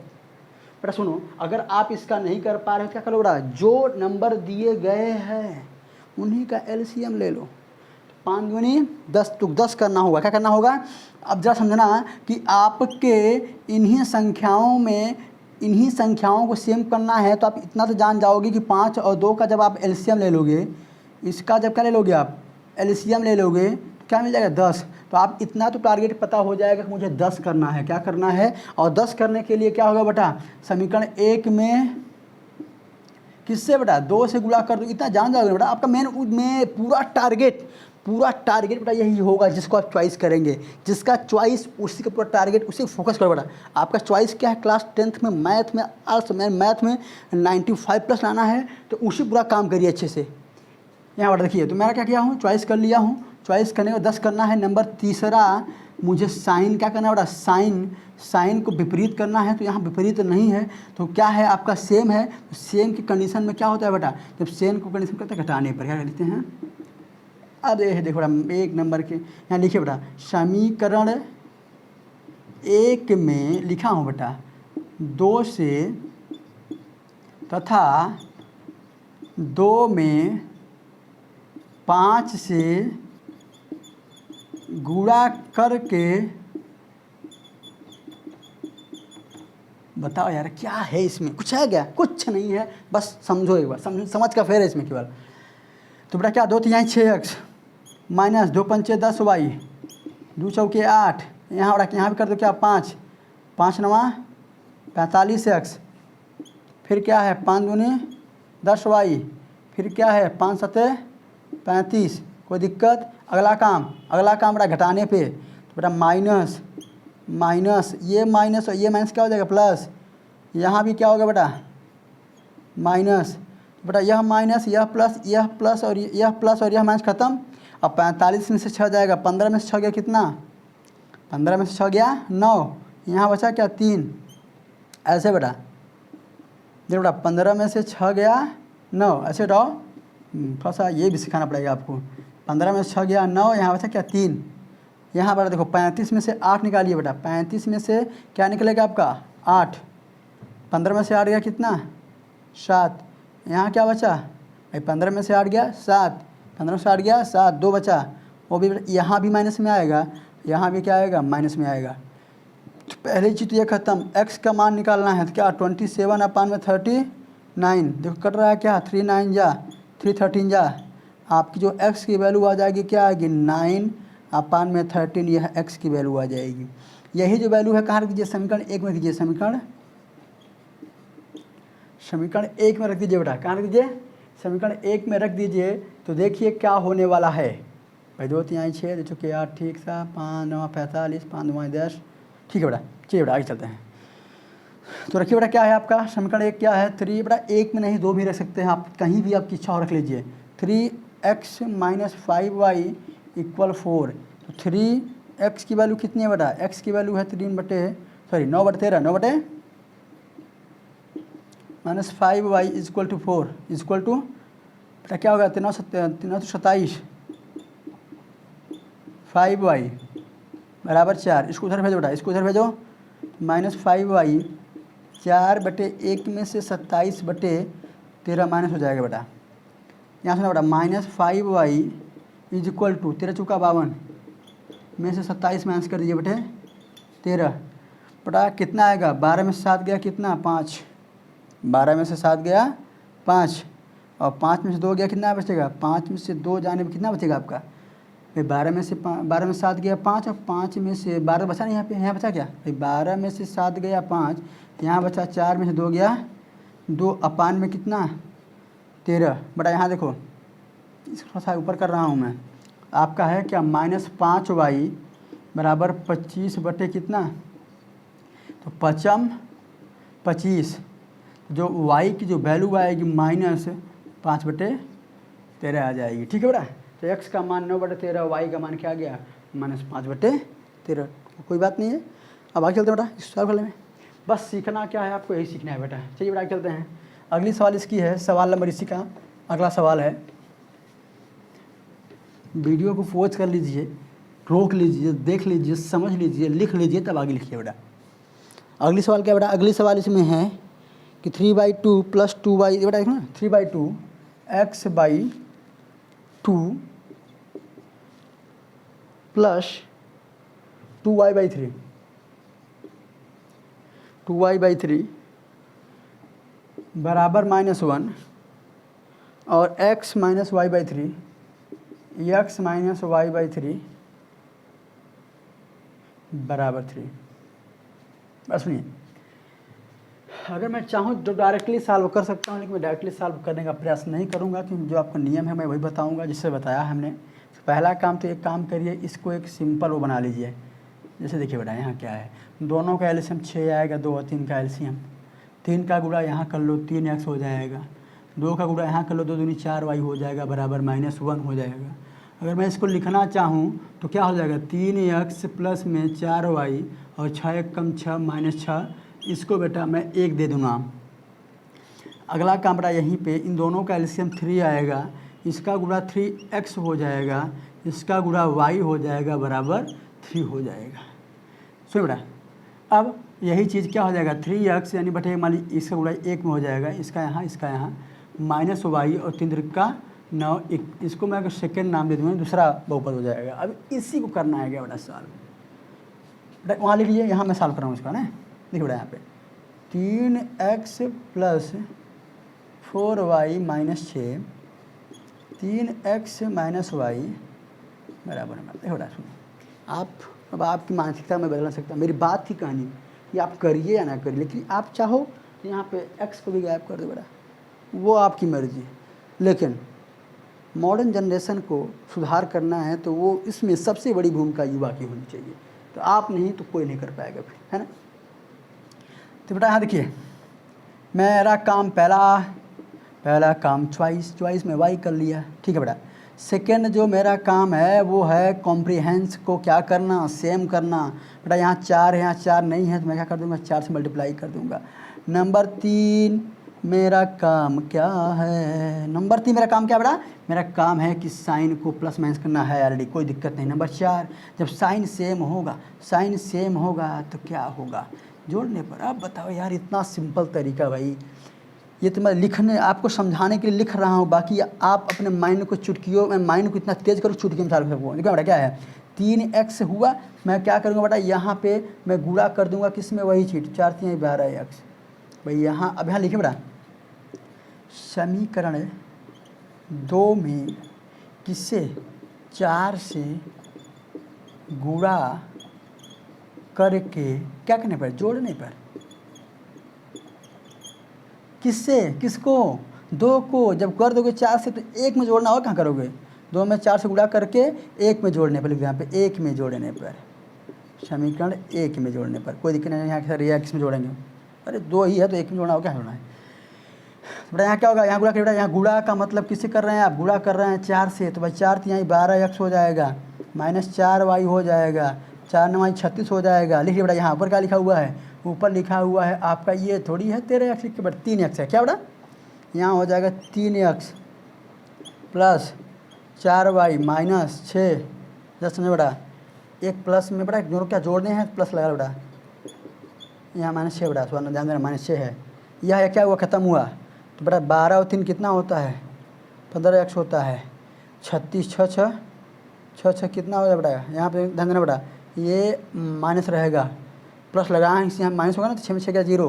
बेटा। सुनो, अगर आप इसका नहीं कर पा रहे हो क्या करो बेटा, जो नंबर दिए गए हैं उन्हीं का एलसीएम ले लो। 5 दूनी 10, तो 10 करना होगा। क्या करना होगा, अब जरा समझना कि आपके इन्हीं संख्याओं को सेम करना है, तो आप इतना तो जान जाओगे कि 5 और 2 का जब आप एलसीएम ले लोगे, इसका जब क्या ले लोगे आप एलसीएम ले लोगे, तो क्या मिल जाएगा 10। तो आप इतना तो टारगेट पता हो जाएगा कि मुझे 10 करना है। क्या करना है, और 10 करने के लिए क्या होगा बेटा, समीकरण 1 में किससे बेटा 2 से गुणा कर दो, इतना जान जाओगे बेटा। आपका मेन पूरा टारगेट बेटा यही होगा जिसको आप चॉइस करेंगे, जिसका चॉइस उसी का पूरा टारगेट, उसी फोकस करो बेटा। आपका चॉइस क्या है, क्लास 10th में मैथ में मैथ में 95+ लाना है, तो उसी पूरा काम करिए अच्छे से। यहाँ बेटा देखिए, तो मैं क्या किया हूँ, चॉइस कर लिया हूँ। चॉइस करने को 10 करना है। नंबर तीसरा मुझे साइन क्या करना है बेटा, साइन को विपरीत करना है, तो यहाँ विपरीत नहीं है, तो क्या है आपका सेम है। तो सेम की कंडीशन में क्या होता है बेटा, जब सेम को कंडीशन करते हैं घटाने पर क्या कहते हैं। अब ये देखो बेटा, 1 नंबर के यहाँ लिखिए बेटा, समीकरण 1 में लिखा हूँ बेटा 2 से तथा 2 में 5 से गुणा करके, बताओ यार क्या है इसमें, कुछ है क्या, कुछ नहीं है, बस समझो एक बार, समझ का फेर है इसमें केवल। तो बेटा क्या 2 3 6x माइनस 2 5 10y, 2 चौके 8, यहाँ बेटा यहाँ भी कर दो क्या 5 5 9 45x, फिर क्या है 5 दूनी 10y, फिर क्या है 5 7 35। कोई दिक्कत। अगला काम बेटा घटाने पे, तो बेटा माइनस ये माइनस और ये माइनस क्या हो जाएगा प्लस, यहाँ भी क्या होगा बेटा माइनस, बेटा यह माइनस, यह प्लस और यह माइनस खत्म। अब 45 में से 6 जाएगा, 15 में से 6 गया कितना, 15 में से 6 गया 9, यहाँ बचा क्या 3, ऐसे बेटा देखो बेटा 15 में से 6 गया 9, ऐसे उठाओ, थोड़ा सा ये भी सिखाना पड़ेगा आपको। 15 में से 6 गया 9, यहाँ बचा क्या 3, यहाँ बेटा देखो 35 में से 8 निकालिए बेटा, 35 में से क्या निकलेगा आपका 8, 15 में से 8 गया कितना 7, यहाँ क्या बचा भाई 15 में से 8 गया 7, 15 में से 8 गया 7, 2 बचा, वो भी यहाँ भी माइनस में आएगा, यहाँ भी क्या आएगा माइनस में आएगा। तो पहली चीज़ तो ये खत्म, x का मान निकालना है तो क्या 27 अपान में 39, देखो कट रहा है क्या 3 9 जा 3 13 जा, आपकी जो x की वैल्यू आ जाएगी क्या आएगी 9 अपान में 13, यह x की वैल्यू आ जाएगी। यही जो वैल्यू है कहाँ रख दीजिए, समीकरण 1 में कीजिए, समीकरण 1 में रख दीजिए बेटा, कहाँ रख दीजिए समीकरण 1 में रख दीजिए। तो देखिए क्या होने वाला है भाई, 2 3 6 दे चुके 8, ठीक सा 5 9 45 5 9 10, ठीक है बेटा, चलिए बेटा आगे चलते हैं। तो रखिए बेटा क्या है आपका समीकरण 1 क्या है 3, बेटा 1 में नहीं 2 भी रख सकते हैं आप, कहीं भी आपकी इच्छा हो रख लीजिए। 3x माइनस 5y इक्वल 4, तो 3x की वैल्यू कितनी है बेटा, x की वैल्यू है 9/13, 9 minus 5y equal to 4 equal to बेटा क्या होगा 3 27, 5y बराबर 4, इसको उधर भेजो बेटा, इसको उधर भेजो, माइनस 5y 4/1 में से 27/13 माइनस हो जाएगा बेटा, यहाँ सुना बेटा minus 5y is equal to 13 चौका 52 में से 27 माइनस कर दीजिए बेटे 13, बेटा कितना आएगा 12 में से 7 गया कितना 5, 12 में से 7 गया 5, और 5 में से 2 गया कितना बचेगा, 5 में से 2 जाने में कितना बचेगा आपका भाई 12 में से 7 गया 5, और 5 में से 12 बचा नहीं, यहाँ बचा क्या भाई 12 में से 7 गया 5, यहाँ बचा 4 में से 2 गया 2 अपान में कितना 13, बेटा यहाँ देखो थोड़ा सा ऊपर कर रहा हूँ मैं, आपका है क्या माइनस 5y बराबर 25 बटे कितना, तो 5 25, जो y की जो वैल्यू आएगी माइनस 5/13 आ जाएगी, ठीक है बेटा। तो x का मान 9/13, y का मान क्या आ गया माइनस 5/13, कोई बात नहीं है। अब आगे चलते हैं बेटा इस सवाल में, बस सीखना क्या है आपको, यही सीखना है बेटा। चलिए बेटा आगे चलते हैं, अगली सवाल इसकी है, सवाल नंबर इसी का अगला सवाल है, वीडियो को पॉज कर लीजिए, रोक लीजिए, देख लीजिए, समझ लीजिए, लिख लीजिए, तब आगे लिखिए बेटा। अगली सवाल क्या बेटा, अगली सवाल इसमें है कि 3/2 प्लस 2y, बेटा देखो ना 3/2 x/2 प्लस 2y/3 बराबर -1, और x minus y/3 x minus y/3 बराबर 3। बस सुनिए, अगर मैं चाहूँ तो डायरेक्टली सॉल्व कर सकता हूँ, लेकिन मैं डायरेक्टली सॉल्व करने का प्रयास नहीं करूँगा, क्योंकि जो आपका नियम है मैं वही बताऊँगा जिससे बताया हमने। पहला काम तो एक काम करिए, इसको एक सिंपल वो बना लीजिए। जैसे देखिए बेटा यहाँ क्या है, दोनों का एलसीएम 6 आएगा, 2 और 3 का एलसीएम, 3 का गुणा यहाँ कर लो 3x हो जाएगा, 2 का गुणा यहाँ कर लो 2 दूनी 4y हो जाएगा बराबर -1 हो जाएगा। अगर मैं इसको लिखना चाहूँ तो क्या हो जाएगा 3x प्लस में 4y और 6 कम 6 -6, इसको बेटा मैं 1 दे दूँगा। अगला काम बेटा यहीं पे इन दोनों का एलसीएम 3 आएगा, इसका गुणा 3x हो जाएगा, इसका गुणा y हो जाएगा बराबर 3 हो जाएगा। सुन बेटा, अब यही चीज़ क्या हो जाएगा 3x यानी बटे मान लीजिए इसका गुणा 1 में हो जाएगा, इसका यहाँ माइनस y और 3 का 9, इसको मैं अगर सेकेंड नाम दे दूँगा दूसरा बहुपद हो जाएगा। अब इसी को करना है क्या बेटा सॉल्व, बेटा वहाँ लिख लीजिए, यहाँ मैं सॉल्व कर रहा हूँ इसका ना। देखिए बेटा यहाँ पे 3x plus 4y minus 6, 3x minus y बराबर है। देखो बेटा सुनिए, आप अब आपकी मानसिकता में बदल सकता, मेरी बात की कहानी कि आप करिए या ना करिए, लेकिन आप चाहो तो यहाँ पे x को भी गायब कर दो बेटा, वो आपकी मर्जी। लेकिन मॉडर्न जनरेशन को सुधार करना है तो वो इसमें सबसे बड़ी भूमिका युवा की होनी चाहिए, तो आप नहीं तो कोई नहीं कर पाएगा फिर, है ना। तो बेटा यहाँ देखिए, मेरा काम पहला पहला काम चॉइस में वाई कर लिया, ठीक है बेटा। सेकेंड जो मेरा काम है वो है कॉम्प्रीहेंस को क्या करना, सेम करना। बेटा यहाँ 4 है, यहाँ 4 नहीं है तो मैं क्या कर दूंगा, 4 से मल्टीप्लाई कर दूंगा। नंबर 3 मेरा काम क्या है, नंबर 3 मेरा काम क्या बेटा, मेरा काम है कि साइन को प्लस माइनस करना है ऑलरेडी, कोई दिक्कत नहीं। नंबर 4 जब साइन सेम होगा तो क्या होगा, जोड़ने पर। अब बताओ यार, इतना सिंपल तरीका भाई, ये तो मैं लिखने आपको समझाने के लिए लिख रहा हूँ, बाकी आप अपने माइंड को चुटकियों में, माइंड को इतना तेज करो चुटकी में साल सकूँ। देखो बेटा क्या है, 3x हुआ, मैं क्या करूँगा बेटा, यहाँ पे मैं गुणा कर दूंगा किस में, वही चीज 4 3 12x भाई। यहाँ अब यहाँ लिखे बेटा, समीकरण 2 में किससे, 4 से गुणा करके क्या करने पर, जोड़ने पर। किससे, किसको, 2 को। जब कर दोगे 4 से तो 1 में जोड़ना, और कहाँ करोगे, 2 में 4 से गुणा करके 1 में जोड़ने पर लिख दो, यहाँ पे 1 में जोड़ने पर, समीकरण 1 में जोड़ने पर। कोई दिक्कत नहीं, यहाँ सर किस में जोड़ेंगे, अरे 2 ही है तो 1 में जोड़ना हो, क्या जोड़ना है बेटा। यहाँ क्या होगा, यहाँ गुणा बेटा, यहाँ गुणा का मतलब किससे कर रहे हैं आप, गुणा कर रहे हैं 4 से, तो भाई 4 यहाँ 12x हो जाएगा, -4y हो जाएगा, 4 9 36 हो जाएगा। लिखिए बेटा, यहाँ ऊपर क्या लिखा हुआ है, ऊपर लिखा हुआ है आपका, ये थोड़ी है 13x, लिख के बेटा 3x है क्या बेटा, यहाँ हो जाएगा 3x प्लस 4y -6, जस्ट समझे बेटा। एक प्लस में बेटा दोनों क्या जोड़ने हैं, प्लस लगा बेटा, यहाँ -6 बेटा, ध्यान देना -6 है। यह क्या हुआ, ख़त्म हुआ, तो बेटा 12 और 3 कितना होता है, 15x होता है। 36 6 कितना हो जाए बेटा, यहाँ पे ध्यान देना बेटा, ये माइनस रहेगा, प्लस लगाएं, इसे यहाँ माइनस होगा ना, तो 6 में 6 क्या 0,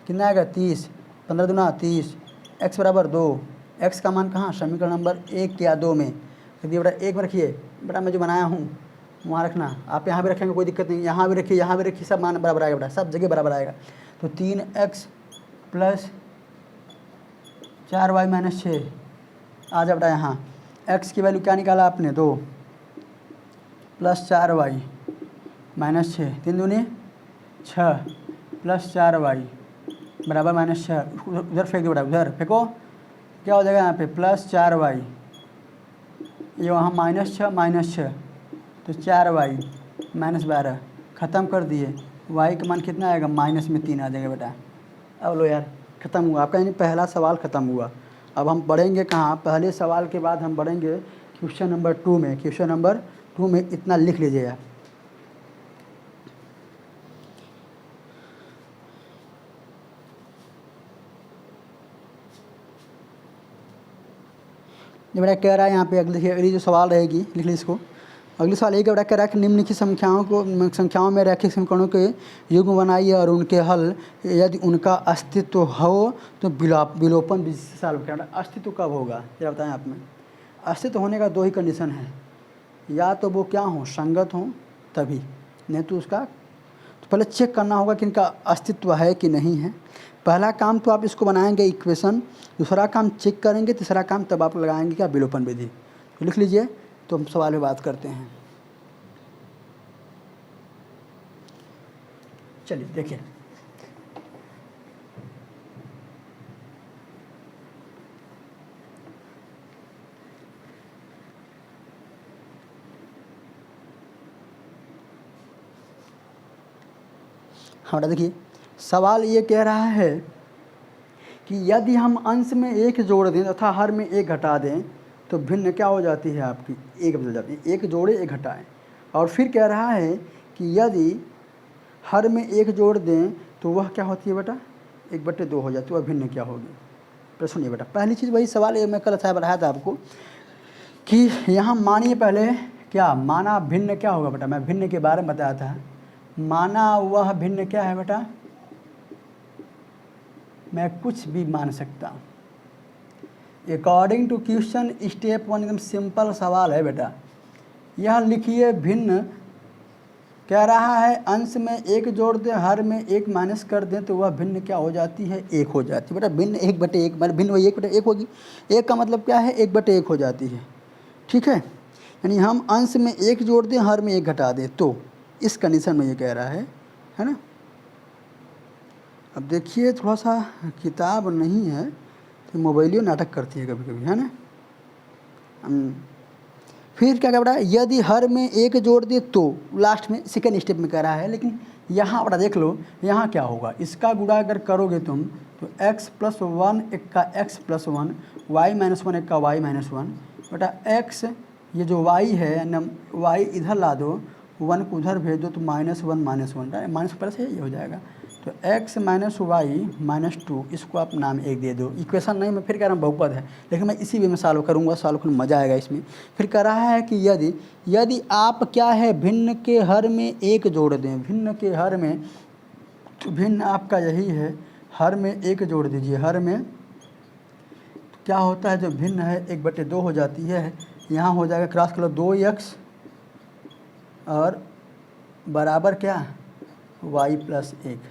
कितना आएगा 30, 15 दूना 30, x बराबर 2। x का मान कहाँ, समीकरण नंबर 1 या 2 में रख दिए बेटा, 1 में रखिए बेटा, मैं जो बनाया हूँ वहाँ रखना, आप यहाँ भी रखेंगे कोई दिक्कत नहीं, यहाँ भी रखिए, सब मान बराबर आएगा बेटा, सब जगह बराबर आएगा। तो 3x प्लस 4y -6 आ जा बेटा, यहाँ x की वैल्यू क्या निकाला आपने, 2 प्लस 4y -6, 3 दूनी 6 प्लस 4y बराबर -6, उधर फेंक दो बेटा, उधर फेंको, क्या हो जाएगा यहाँ पे प्लस 4y, ये वहाँ -6 तो 4y -12, ख़त्म कर दिए, y का मान कितना आएगा, -3 आ जाएगा बेटा। अब लो यार, ख़त्म हुआ आपका, यानी पहला सवाल ख़त्म हुआ। अब हम बढ़ेंगे कहाँ, पहले सवाल के बाद हम बढ़ेंगे क्वेश्चन नंबर 2 में। क्वेश्चन नंबर 2 में इतना लिख लीजिए आप, जो बेटा कह रहा है यहाँ पे, अगली जो सवाल रहेगी लिख लीजिए इसको। अगली सवाल एक बेटा कह रहा है कि निम्नलिखित संख्याओं में रैखिक समीकरणों के युग्म बनाइए और उनके हल, यदि उनका अस्तित्व हो तो विलोपन विधि से सॉल्व करना। अस्तित्व कब होगा ये बताएं आप में। अस्तित्व होने का 2 ही कंडीशन है, या तो वो क्या हो, संगत हो तभी, नहीं तो उसका तो पहले चेक करना होगा कि इनका अस्तित्व है कि नहीं है। पहला काम तो आप इसको बनाएंगे इक्वेशन, दूसरा काम चेक करेंगे, तीसरा काम तब आप लगाएंगे क्या, विलोपन विधि। तो लिख लीजिए, तो हम सवाल में बात करते हैं। चलिए देखिए, हमारा देखिए सवाल ये कह रहा है कि यदि हम अंश में 1 जोड़ दें तथा हर में 1 घटा दें तो भिन्न क्या हो जाती है आपकी, 1 बदल जाती है, 1 जोड़े 1 घटाएं। और फिर कह रहा है कि यदि हर में 1 जोड़ दें तो वह क्या होती है बेटा, 1/2 हो जाती है, वह भिन्न क्या होगी। तो सुनिए बेटा, पहली चीज़ वही सवाल है, मैं कल बताया था आपको कि यहाँ मानिए पहले क्या माना, भिन्न क्या होगा बेटा, मैं भिन्न के बारे में बताया था। माना वह भिन्न क्या है बेटा, मैं कुछ भी मान सकता हूँ। अकॉर्डिंग टू क्वेश्चन स्टेप 1 एकदम सिंपल सवाल है बेटा। यह लिखिए, भिन्न कह रहा है अंश में 1 जोड़ दें, हर में 1 माइनस कर दें तो वह भिन्न क्या हो जाती है, 1 हो जाती है बेटा। भिन्न 1/1 मतलब भिन्न वही 1/1 होगी। 1 का मतलब क्या है, 1/1 हो जाती है, ठीक है। यानी हम अंश में 1 जोड़ दें, हर में 1 घटा दें, तो इस कंडीशन में ये कह रहा है ना। अब देखिए थोड़ा सा किताब नहीं है तो मोबाइलियो नाटक करती है कभी कभी, है ना। फिर क्या कह रहा है, यदि हर में एक जोड़ दे तो, लास्ट में सेकेंड स्टेप में कह रहा है। लेकिन यहाँ बड़ा देख लो, यहाँ क्या होगा, इसका गुणा अगर करोगे तुम तो x + 1 एक का x + 1, y - 1 एक का y - 1 बेटा x, ये जो y है न, y इधर ला दो, 1 को उधर भेज दो तो -1 -1 माइनस प्लस है, ये हो जाएगा। तो x - y - 2 इसको आप नाम 1 दे दो। इक्वेशन नहीं, मैं फिर कह रहा हूँ बहुपद है, लेकिन मैं इसी वे में सॉल्व करूँगा, सॉल्व करने मज़ा आएगा इसमें। फिर कह रहा है कि यदि आप क्या है, भिन्न के हर में एक जोड़ दें, भिन्न के हर में, तो भिन्न आपका यही है, हर में एक जोड़ दीजिए। हर में क्या होता है, जो भिन्न है 1/2 हो जाती है, यहाँ हो जाएगा क्रॉस करो 2x और बराबर क्या, y + 1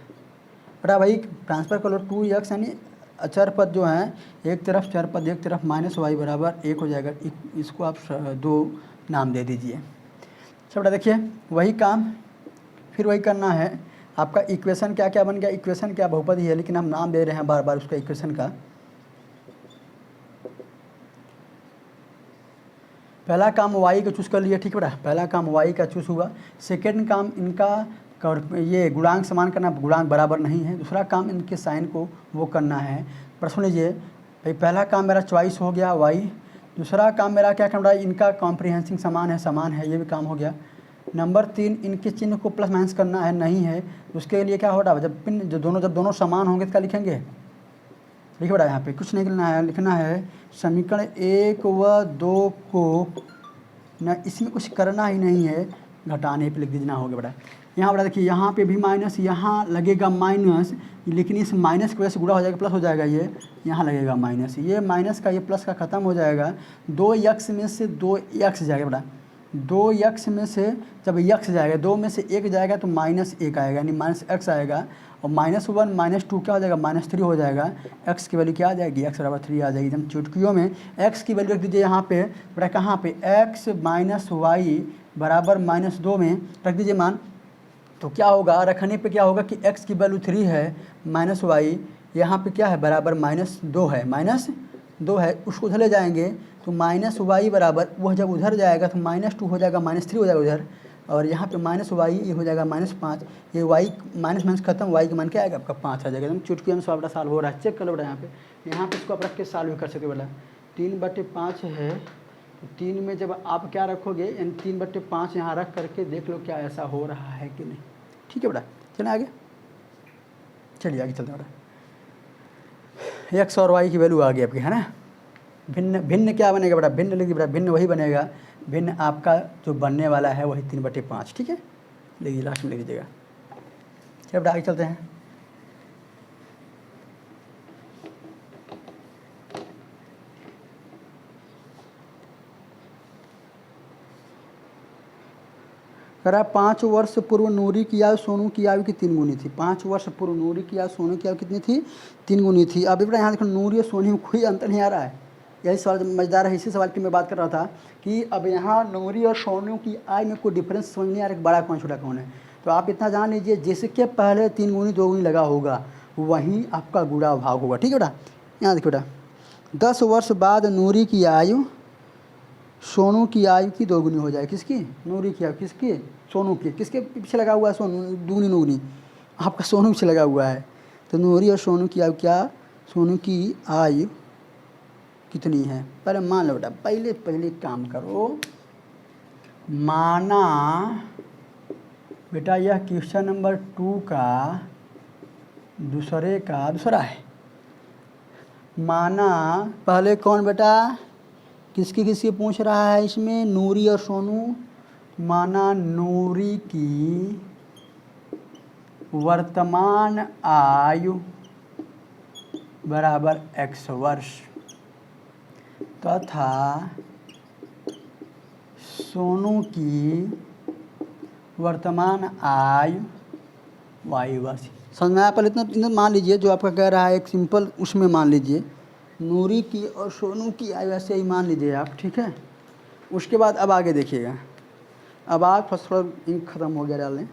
बेटा भाई ट्रांसफ़र कर लो 2x, यानी अचर पद जो हैं एक तरफ चर पद एक तरफ, -y बराबर 1 हो जाएगा। इसको आप 2 नाम दे दीजिए। अच्छा बेटा देखिए वही काम फिर वही करना है। आपका इक्वेशन क्या क्या बन गया, इक्वेशन क्या बहुपद ही है, लेकिन हम नाम दे रहे हैं बार बार उसका इक्वेशन का। पहला काम y का चूज़ कर लिया, ठीक है बेटा, पहला काम y का चूज़ हुआ। सेकेंड काम इनका ये गुणांक समान करना, गुणांक बराबर नहीं है। दूसरा काम इनके साइन को वो करना है। पर सुन लीजिए भाई, पहला काम मेरा चॉइस हो गया y, दूसरा काम मेरा क्या करना है, इनका कॉम्प्रिहेंसिंग समान है, ये भी काम हो गया। नंबर 3 इनके चिन्ह को प्लस माइनस करना है, नहीं है, उसके लिए क्या होगा, जब दोनों समान होंगे तो क्या लिखेंगे, देखिए बेटा यहाँ पे कुछ नहीं लिखना है, लिखना है समीकरण 1 व 2 को ना, इसमें कुछ करना ही नहीं है, घटाने पे लिख दीजिए होगा बेटा। यहाँ बेटा देखिए, यहाँ पे भी माइनस, यहाँ लगेगा माइनस, लेकिन इस माइनस की वजह से गुणा हो जाएगा, प्लस हो जाएगा, ये यहाँ लगेगा माइनस, ये माइनस का ये प्लस का ख़त्म हो जाएगा। 2x में से 2x जाएगा बेटा, 2x में से जब x जाएगा, 2 में से 1 जाएगा तो -1 आएगा, यानी -x आएगा। और -1 - 2 क्या हो जाएगा, -3 हो जाएगा। x की वैल्यू क्या आ जाएगी, x = 3 आ जाएगी। एकदम चुटकियों में x की वैल्यू रख दीजिए यहाँ पे बेटा, कहाँ पे, x - y बराबर -2 में रख दीजिए मान। तो क्या होगा, रखने पे क्या होगा कि x की वैल्यू 3 है, -y यहाँ पे क्या है, बराबर -2 है, -2 है, उसको उधर ले जाएंगे तो -y बराबर, वह जब उधर जाएगा तो -2 हो जाएगा, -3 हो जाएगा उधर, और यहाँ पे -y ये हो जाएगा -5, ये y माइनस खत्म, y का मान क्या आएगा आपका 5 आ जाएगा। एकदम चुटकी में बेटा सॉल्व हो रहा है, चेक कर लो बेटा। यहाँ पे इसको आप रख के सॉल्व कर सकते हो बेटा। 3/5 है, तो 3 में जब आप क्या रखोगे, यानी 3/5 यहाँ रख करके देख लो क्या ऐसा हो रहा है कि नहीं। ठीक है बेटा, चलें आगे, चलिए आगे चलते हैं बेटा। x और y की वैल्यू आ गई आपकी, है ना। भिन्न क्या बनेगा बेटा, भिन्न लिखिए बेटा, भिन्न वही बनेगा, भिन्न आपका जो बनने वाला है वही 3/5, ठीक है, लिखिए लास्ट में लिख दीजिएगा। चलिए बेटा आगे चलते हैं। कह रहा 5 वर्ष पूर्व नूरी की आयु सोनू की आयु की 3 गुनी थी। 5 वर्ष पूर्व नूरी की आयु सोनू की आयु कितनी थी, 3 गुनी थी। अब बेटा यहाँ देखो, नूरी और सोनी में कोई अंतर नहीं आ रहा है, यही सवाल मजेदार है। इसी सवाल की मैं बात कर रहा था कि अब यहाँ नूरी और सोनू की आय में कोई डिफरेंस समझ नहीं आ रहा है, बड़ा कौन छोटा कौन है। तो आप इतना जान लीजिए, जिसके पहले 3 गुनी 2 गुनी लगा होगा वहीं आपका गुणा भाग होगा, ठीक है बेटा। यहाँ देखो बेटा, 10 वर्ष बाद नूरी की आयु सोनू की आयु की 2 गुनी हो जाए। किसकी, नूरी की आयु, किसकी, सोनू की। किसके पीछे लगा हुआ है, सोनू, दूनी नूरी आपका सोनू पीछे लगा हुआ है। तो नूरी और सोनू की आयु क्या, सोनू की आयु कितनी है, पहले मान लो बेटा, पहले काम करो। माना बेटा यह क्वेश्चन नंबर 2 का दूसरा है। माना पहले कौन बेटा, किसकी पूछ रहा है इसमें, नूरी और सोनू। माना नूरी की वर्तमान आयु बराबर x वर्ष तथा सोनू की वर्तमान आयु y वर्ष। समझ में आया, पहले इतना मान लीजिए, जो आपका कह रहा है एक सिंपल उसमें मान लीजिए, नूरी की और सोनू की आयु ऐसे ही मान लीजिए आप, ठीक है। उसके बाद अब आगे देखिएगा, अब आप फर्स्ट थोड़ा इंक ख़त्म हो गया डालें।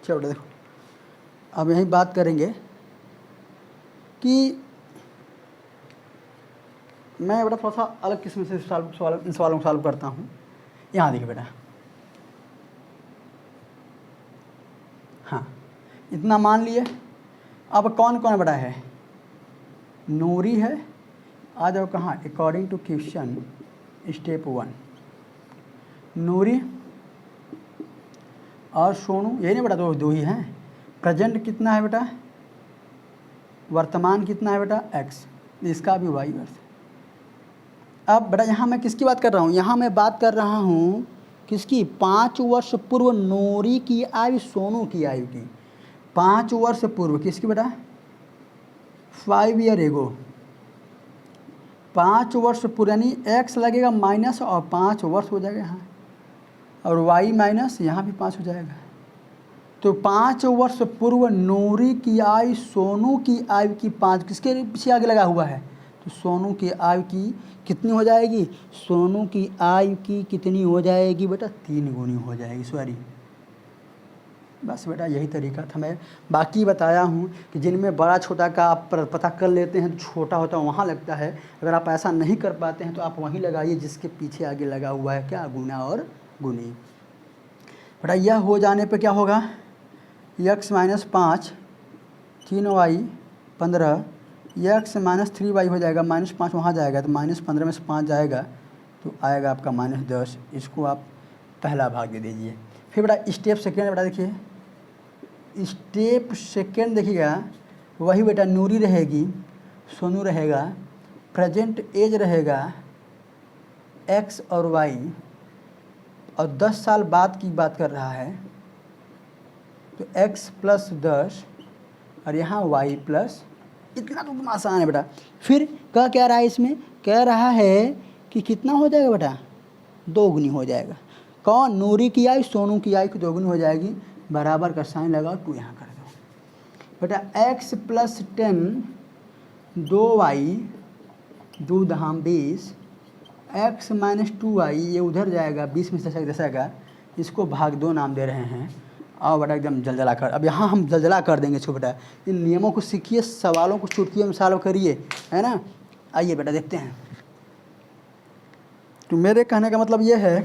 चलो बेटा देखो, अब यही बात करेंगे कि मैं बेटा थोड़ा सा अलग किस्म से इन सवालों को सॉल्व करता हूँ। यहाँ देखिए बेटा, हाँ इतना मान लिए। अब कौन कौन बेटा है, नूरी है, आ जाओ कहाँ, अकॉर्डिंग टू क्वेश्चन स्टेप 1, नूरी और सोनू, यही नहीं बेटा, दो ही हैं। प्रेजेंट कितना है बेटा, वर्तमान कितना है बेटा x, इसका भी y वर्ष। अब बेटा यहाँ मैं किसकी बात कर रहा हूँ, यहाँ मैं बात कर रहा हूँ किसकी, 5 वर्ष पूर्व नूरी की आयु सोनू की आयु की। 5 वर्ष पूर्व किसकी बेटा, 5 ईयर एगो। 5 वर्ष पूर्व यानी x लगेगा माइनस और 5 वर्ष हो जाएगा यहाँ, और y माइनस यहाँ भी 5 हो जाएगा। तो 5 वर्ष पूर्व नूरी की आयु सोनू की आयु की 5, किसके पीछे आगे लगा हुआ है, तो सोनू की आयु की कितनी हो जाएगी, सोनू की आयु की कितनी हो जाएगी बेटा, 3 गुनी हो जाएगी, सॉरी। बस बेटा यही तरीका था, मैं बाकी बताया हूँ कि जिनमें बड़ा छोटा का आप पता कर लेते हैं तो छोटा होता है वहाँ लगता है। अगर आप ऐसा नहीं कर पाते हैं तो आप वहीं लगाइए जिसके पीछे आगे लगा हुआ है क्या, गुना और गुनी। बेटा यह हो जाने पे क्या होगा, x minus 5 3y 15, x minus 3y हो जाएगा, -5 वहाँ जाएगा तो -15 में से 5 जाएगा तो आएगा आपका -10। इसको आप पहला भाग दे दीजिए। फिर बेटा स्टेप सेकेंड, बेटा देखिए स्टेप सेकेंड देखिएगा, वही बेटा नूरी रहेगी, सोनू रहेगा, प्रेजेंट एज रहेगा x और y, और 10 साल बाद की बात कर रहा है तो x प्लस 10 और यहाँ y प्लस, इतना तो तुम आसान है बेटा। फिर क्या रहा है इसमें, कह रहा है कि कितना हो जाएगा बेटा, 2 गुनी हो जाएगा। कौन, नूरी की आयु सोनू की आयु की 2 गुनी हो जाएगी, बराबर का साइन लगाओ, 2 यहाँ कर दो बेटा। x plus 10 2y 2 दहाम 20, x minus 2y ये उधर जाएगा, 20 में से दसेगा, इसको भाग 2 नाम दे रहे हैं। आओ बेटा एकदम जलजला कर, अब यहाँ हम जलजला कर देंगे इसको बेटा। इन नियमों को सीखिए, सवालों को चुटकियों में सॉल्व करिए, है ना। आइए बेटा देखते हैं। तो मेरे कहने का मतलब ये है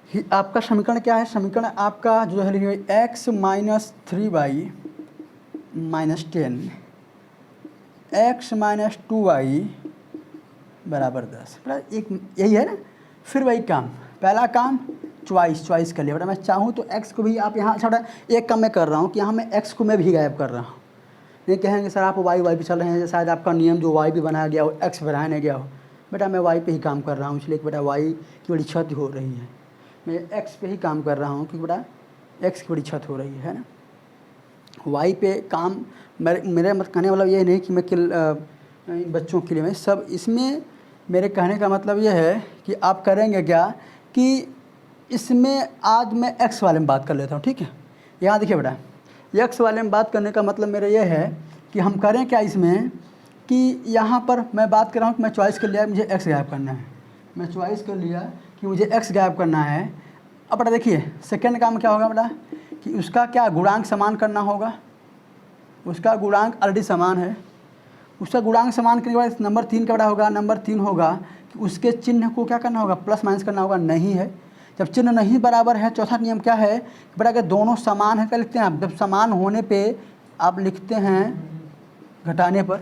कि आपका समीकरण क्या है, समीकरण आपका जो है x minus 3y minus 10, x minus 2y बराबर 10। बेटा एक यही है ना। फिर वही काम, पहला काम चॉइस कर लिया बेटा। मैं चाहूँ तो x को भी आप यहाँ, अच्छा बेटा एक काम मैं कर रहा हूँ कि यहाँ मैं x को मैं भी गायब कर रहा हूँ। नहीं कहेंगे सर आप y पे चल रहे हैं, शायद आपका नियम जो y भी बनाया गया हो x बनाया नहीं गया हो। बेटा मैं y पे ही काम कर रहा हूँ, इसलिए कि बेटा y की बड़ी क्षति हो रही है। मैं x पे ही काम कर रहा हूँ कि बेटा x की बड़ी क्षति हो रही है ना। y पे काम मेरे मत कहने वाला ये नहीं कि मैं बच्चों के लिए मैं सब, इसमें मेरे कहने का मतलब ये है कि आप करेंगे क्या कि इसमें आज मैं x वाले में बात कर लेता हूँ, ठीक है। यहाँ देखिए बेटा, x वाले में बात करने का मतलब मेरा ये है कि हम करें क्या इसमें कि यहाँ पर मैं बात कर रहा हूँ कि मैं चॉइस कर लिया मुझे x गायब करना है। मैं चॉइस कर लिया कि मुझे x गायब करना है। अब बेटा देखिए सेकेंड काम क्या होगा बेटा कि उसका क्या गुणांक समान करना होगा। उसका गुणांक ऑलरेडी समान है। उसका गुणांक समान करने के बाद नंबर 3 का बेटा होगा, नंबर 3 होगा कि उसके चिन्ह को क्या करना होगा, प्लस माइनस करना होगा। नहीं है, जब चिन्ह नहीं बराबर है, चौथा नियम क्या है बेटा, अगर दोनों समान है क्या लिखते हैं आप, जब समान होने पे आप लिखते हैं घटाने पर,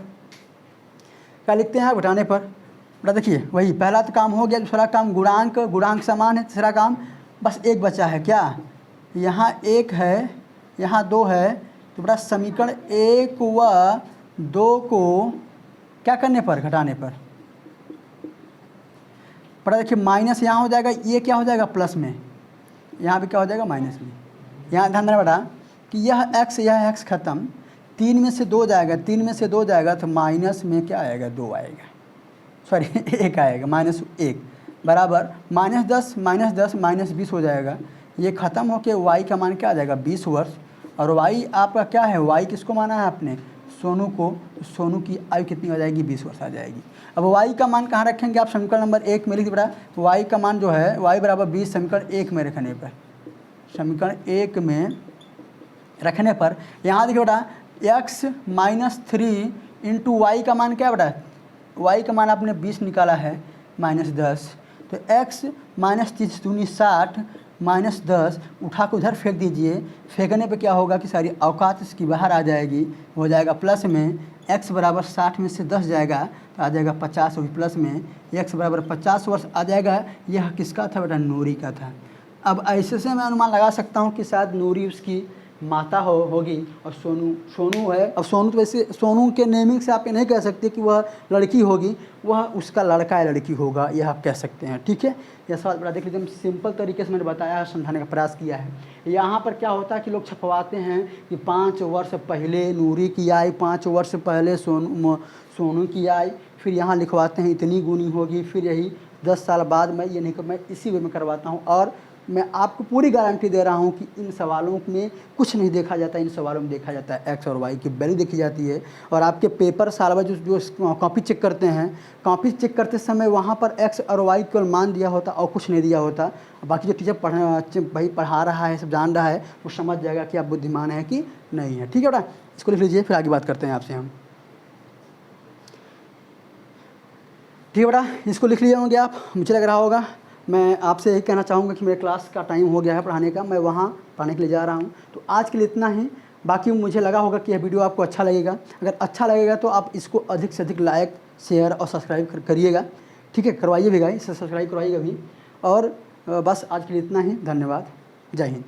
क्या लिखते हैं आप, घटाने पर। बेटा देखिए वही पहला तो काम हो गया, दूसरा काम गुणांक समान है, तीसरा काम बस एक बचा है क्या, यहाँ 1 है यहाँ 2 है। तो बेटा समीकरण 1 व 2 को क्या करने पर, घटाने पर। बेटा देखिए माइनस यहाँ हो जाएगा, ये क्या हो जाएगा प्लस में, यहाँ भी क्या हो जाएगा माइनस में। यहाँ ध्यान देना बेटा कि यह x खत्म, 3 में से 2 जाएगा, 3 में से 2 जाएगा तो माइनस में क्या आएगा, 2 आएगा, सॉरी 1 आएगा, -1 बराबर -10 -20 हो जाएगा। ये ख़त्म होके y का मान क्या आ जाएगा, 20 वर्ष। और y आपका क्या है, y किसको माना है आपने, सोनू को। सोनू की आयु कितनी हो जाएगी, 20 वर्ष आ जाएगी। अब y का मान कहाँ रखेंगे आप, समीकरण नंबर 1 में लिख बेटा। y का मान जो है y बराबर 20 समीकरण 1 में रखने पर, समीकरण 1 में रखने पर यहाँ देखिए बेटा x माइनस 3 इंटू वाई का मान क्या बेटा, y का मान आपने 20 निकाला है -10, तो x माइनस 30 दूनी 60 -10 उठा के उधर फेंक दीजिए। फेंकने पे क्या होगा कि सारी औकात इसकी बाहर आ जाएगी, हो जाएगा प्लस में x बराबर 60 में से 10 जाएगा तो आ जाएगा 50, और प्लस में x बराबर 50 वर्ष आ जाएगा। यह किसका था बेटा, नूरी का था। अब ऐसे से मैं अनुमान लगा सकता हूँ कि शायद नूरी उसकी माता होगी और सोनू है। अब सोनू तो वैसे सोनू के नेमिंग से आप ये नहीं कह सकते कि वह लड़की होगी, वह उसका लड़का या लड़की होगा, यह आप कह सकते हैं। ठीक है, यह सवाल बड़ा देख लीजिए, सिंपल तरीके से मैंने बताया, समझाने का प्रयास किया है। यहाँ पर क्या होता है कि लोग छपवाते हैं कि 5 वर्ष पहले नूरी की आई, 5 वर्ष पहले सोनू की आई, फिर यहाँ लिखवाते हैं इतनी गुनी होगी, फिर यही 10 साल बाद। मैं ये नहीं कर, मैं इसी वे में करवाता हूँ और मैं आपको पूरी गारंटी दे रहा हूँ कि इन सवालों में कुछ नहीं देखा जाता। इन सवालों में देखा जाता है एक्स और वाई की वैल्यू देखी जाती है। और आपके पेपर साल भर जो कॉपी चेक करते हैं, कॉपी चेक करते समय वहाँ पर एक्स और वाई केवल मान दिया होता और कुछ नहीं दिया होता। बाकी जो टीचर भाई पढ़ा रहा है, सब जान रहा है, वो समझ जाएगा कि आप बुद्धिमान है कि नहीं है। ठीक है बेटा, इसको लिख लीजिए, फिर आगे बात करते हैं आपसे हम। ठीक है बेटा, इसको लिख लिए होंगे आप, मुझे लग रहा होगा। मैं आपसे यही कहना चाहूँगा कि मेरे क्लास का टाइम हो गया है पढ़ाने का, मैं वहाँ पढ़ाने के लिए जा रहा हूँ। तो आज के लिए इतना ही। बाकी मुझे लगा होगा कि यह वीडियो आपको अच्छा लगेगा। अगर अच्छा लगेगा तो आप इसको अधिक से अधिक लाइक, शेयर और सब्सक्राइब करिएगा। ठीक है, करवाइए भी गाइस, सब्सक्राइब करवाइएगा भी। और बस आज के लिए इतना ही। धन्यवाद, जय हिंद।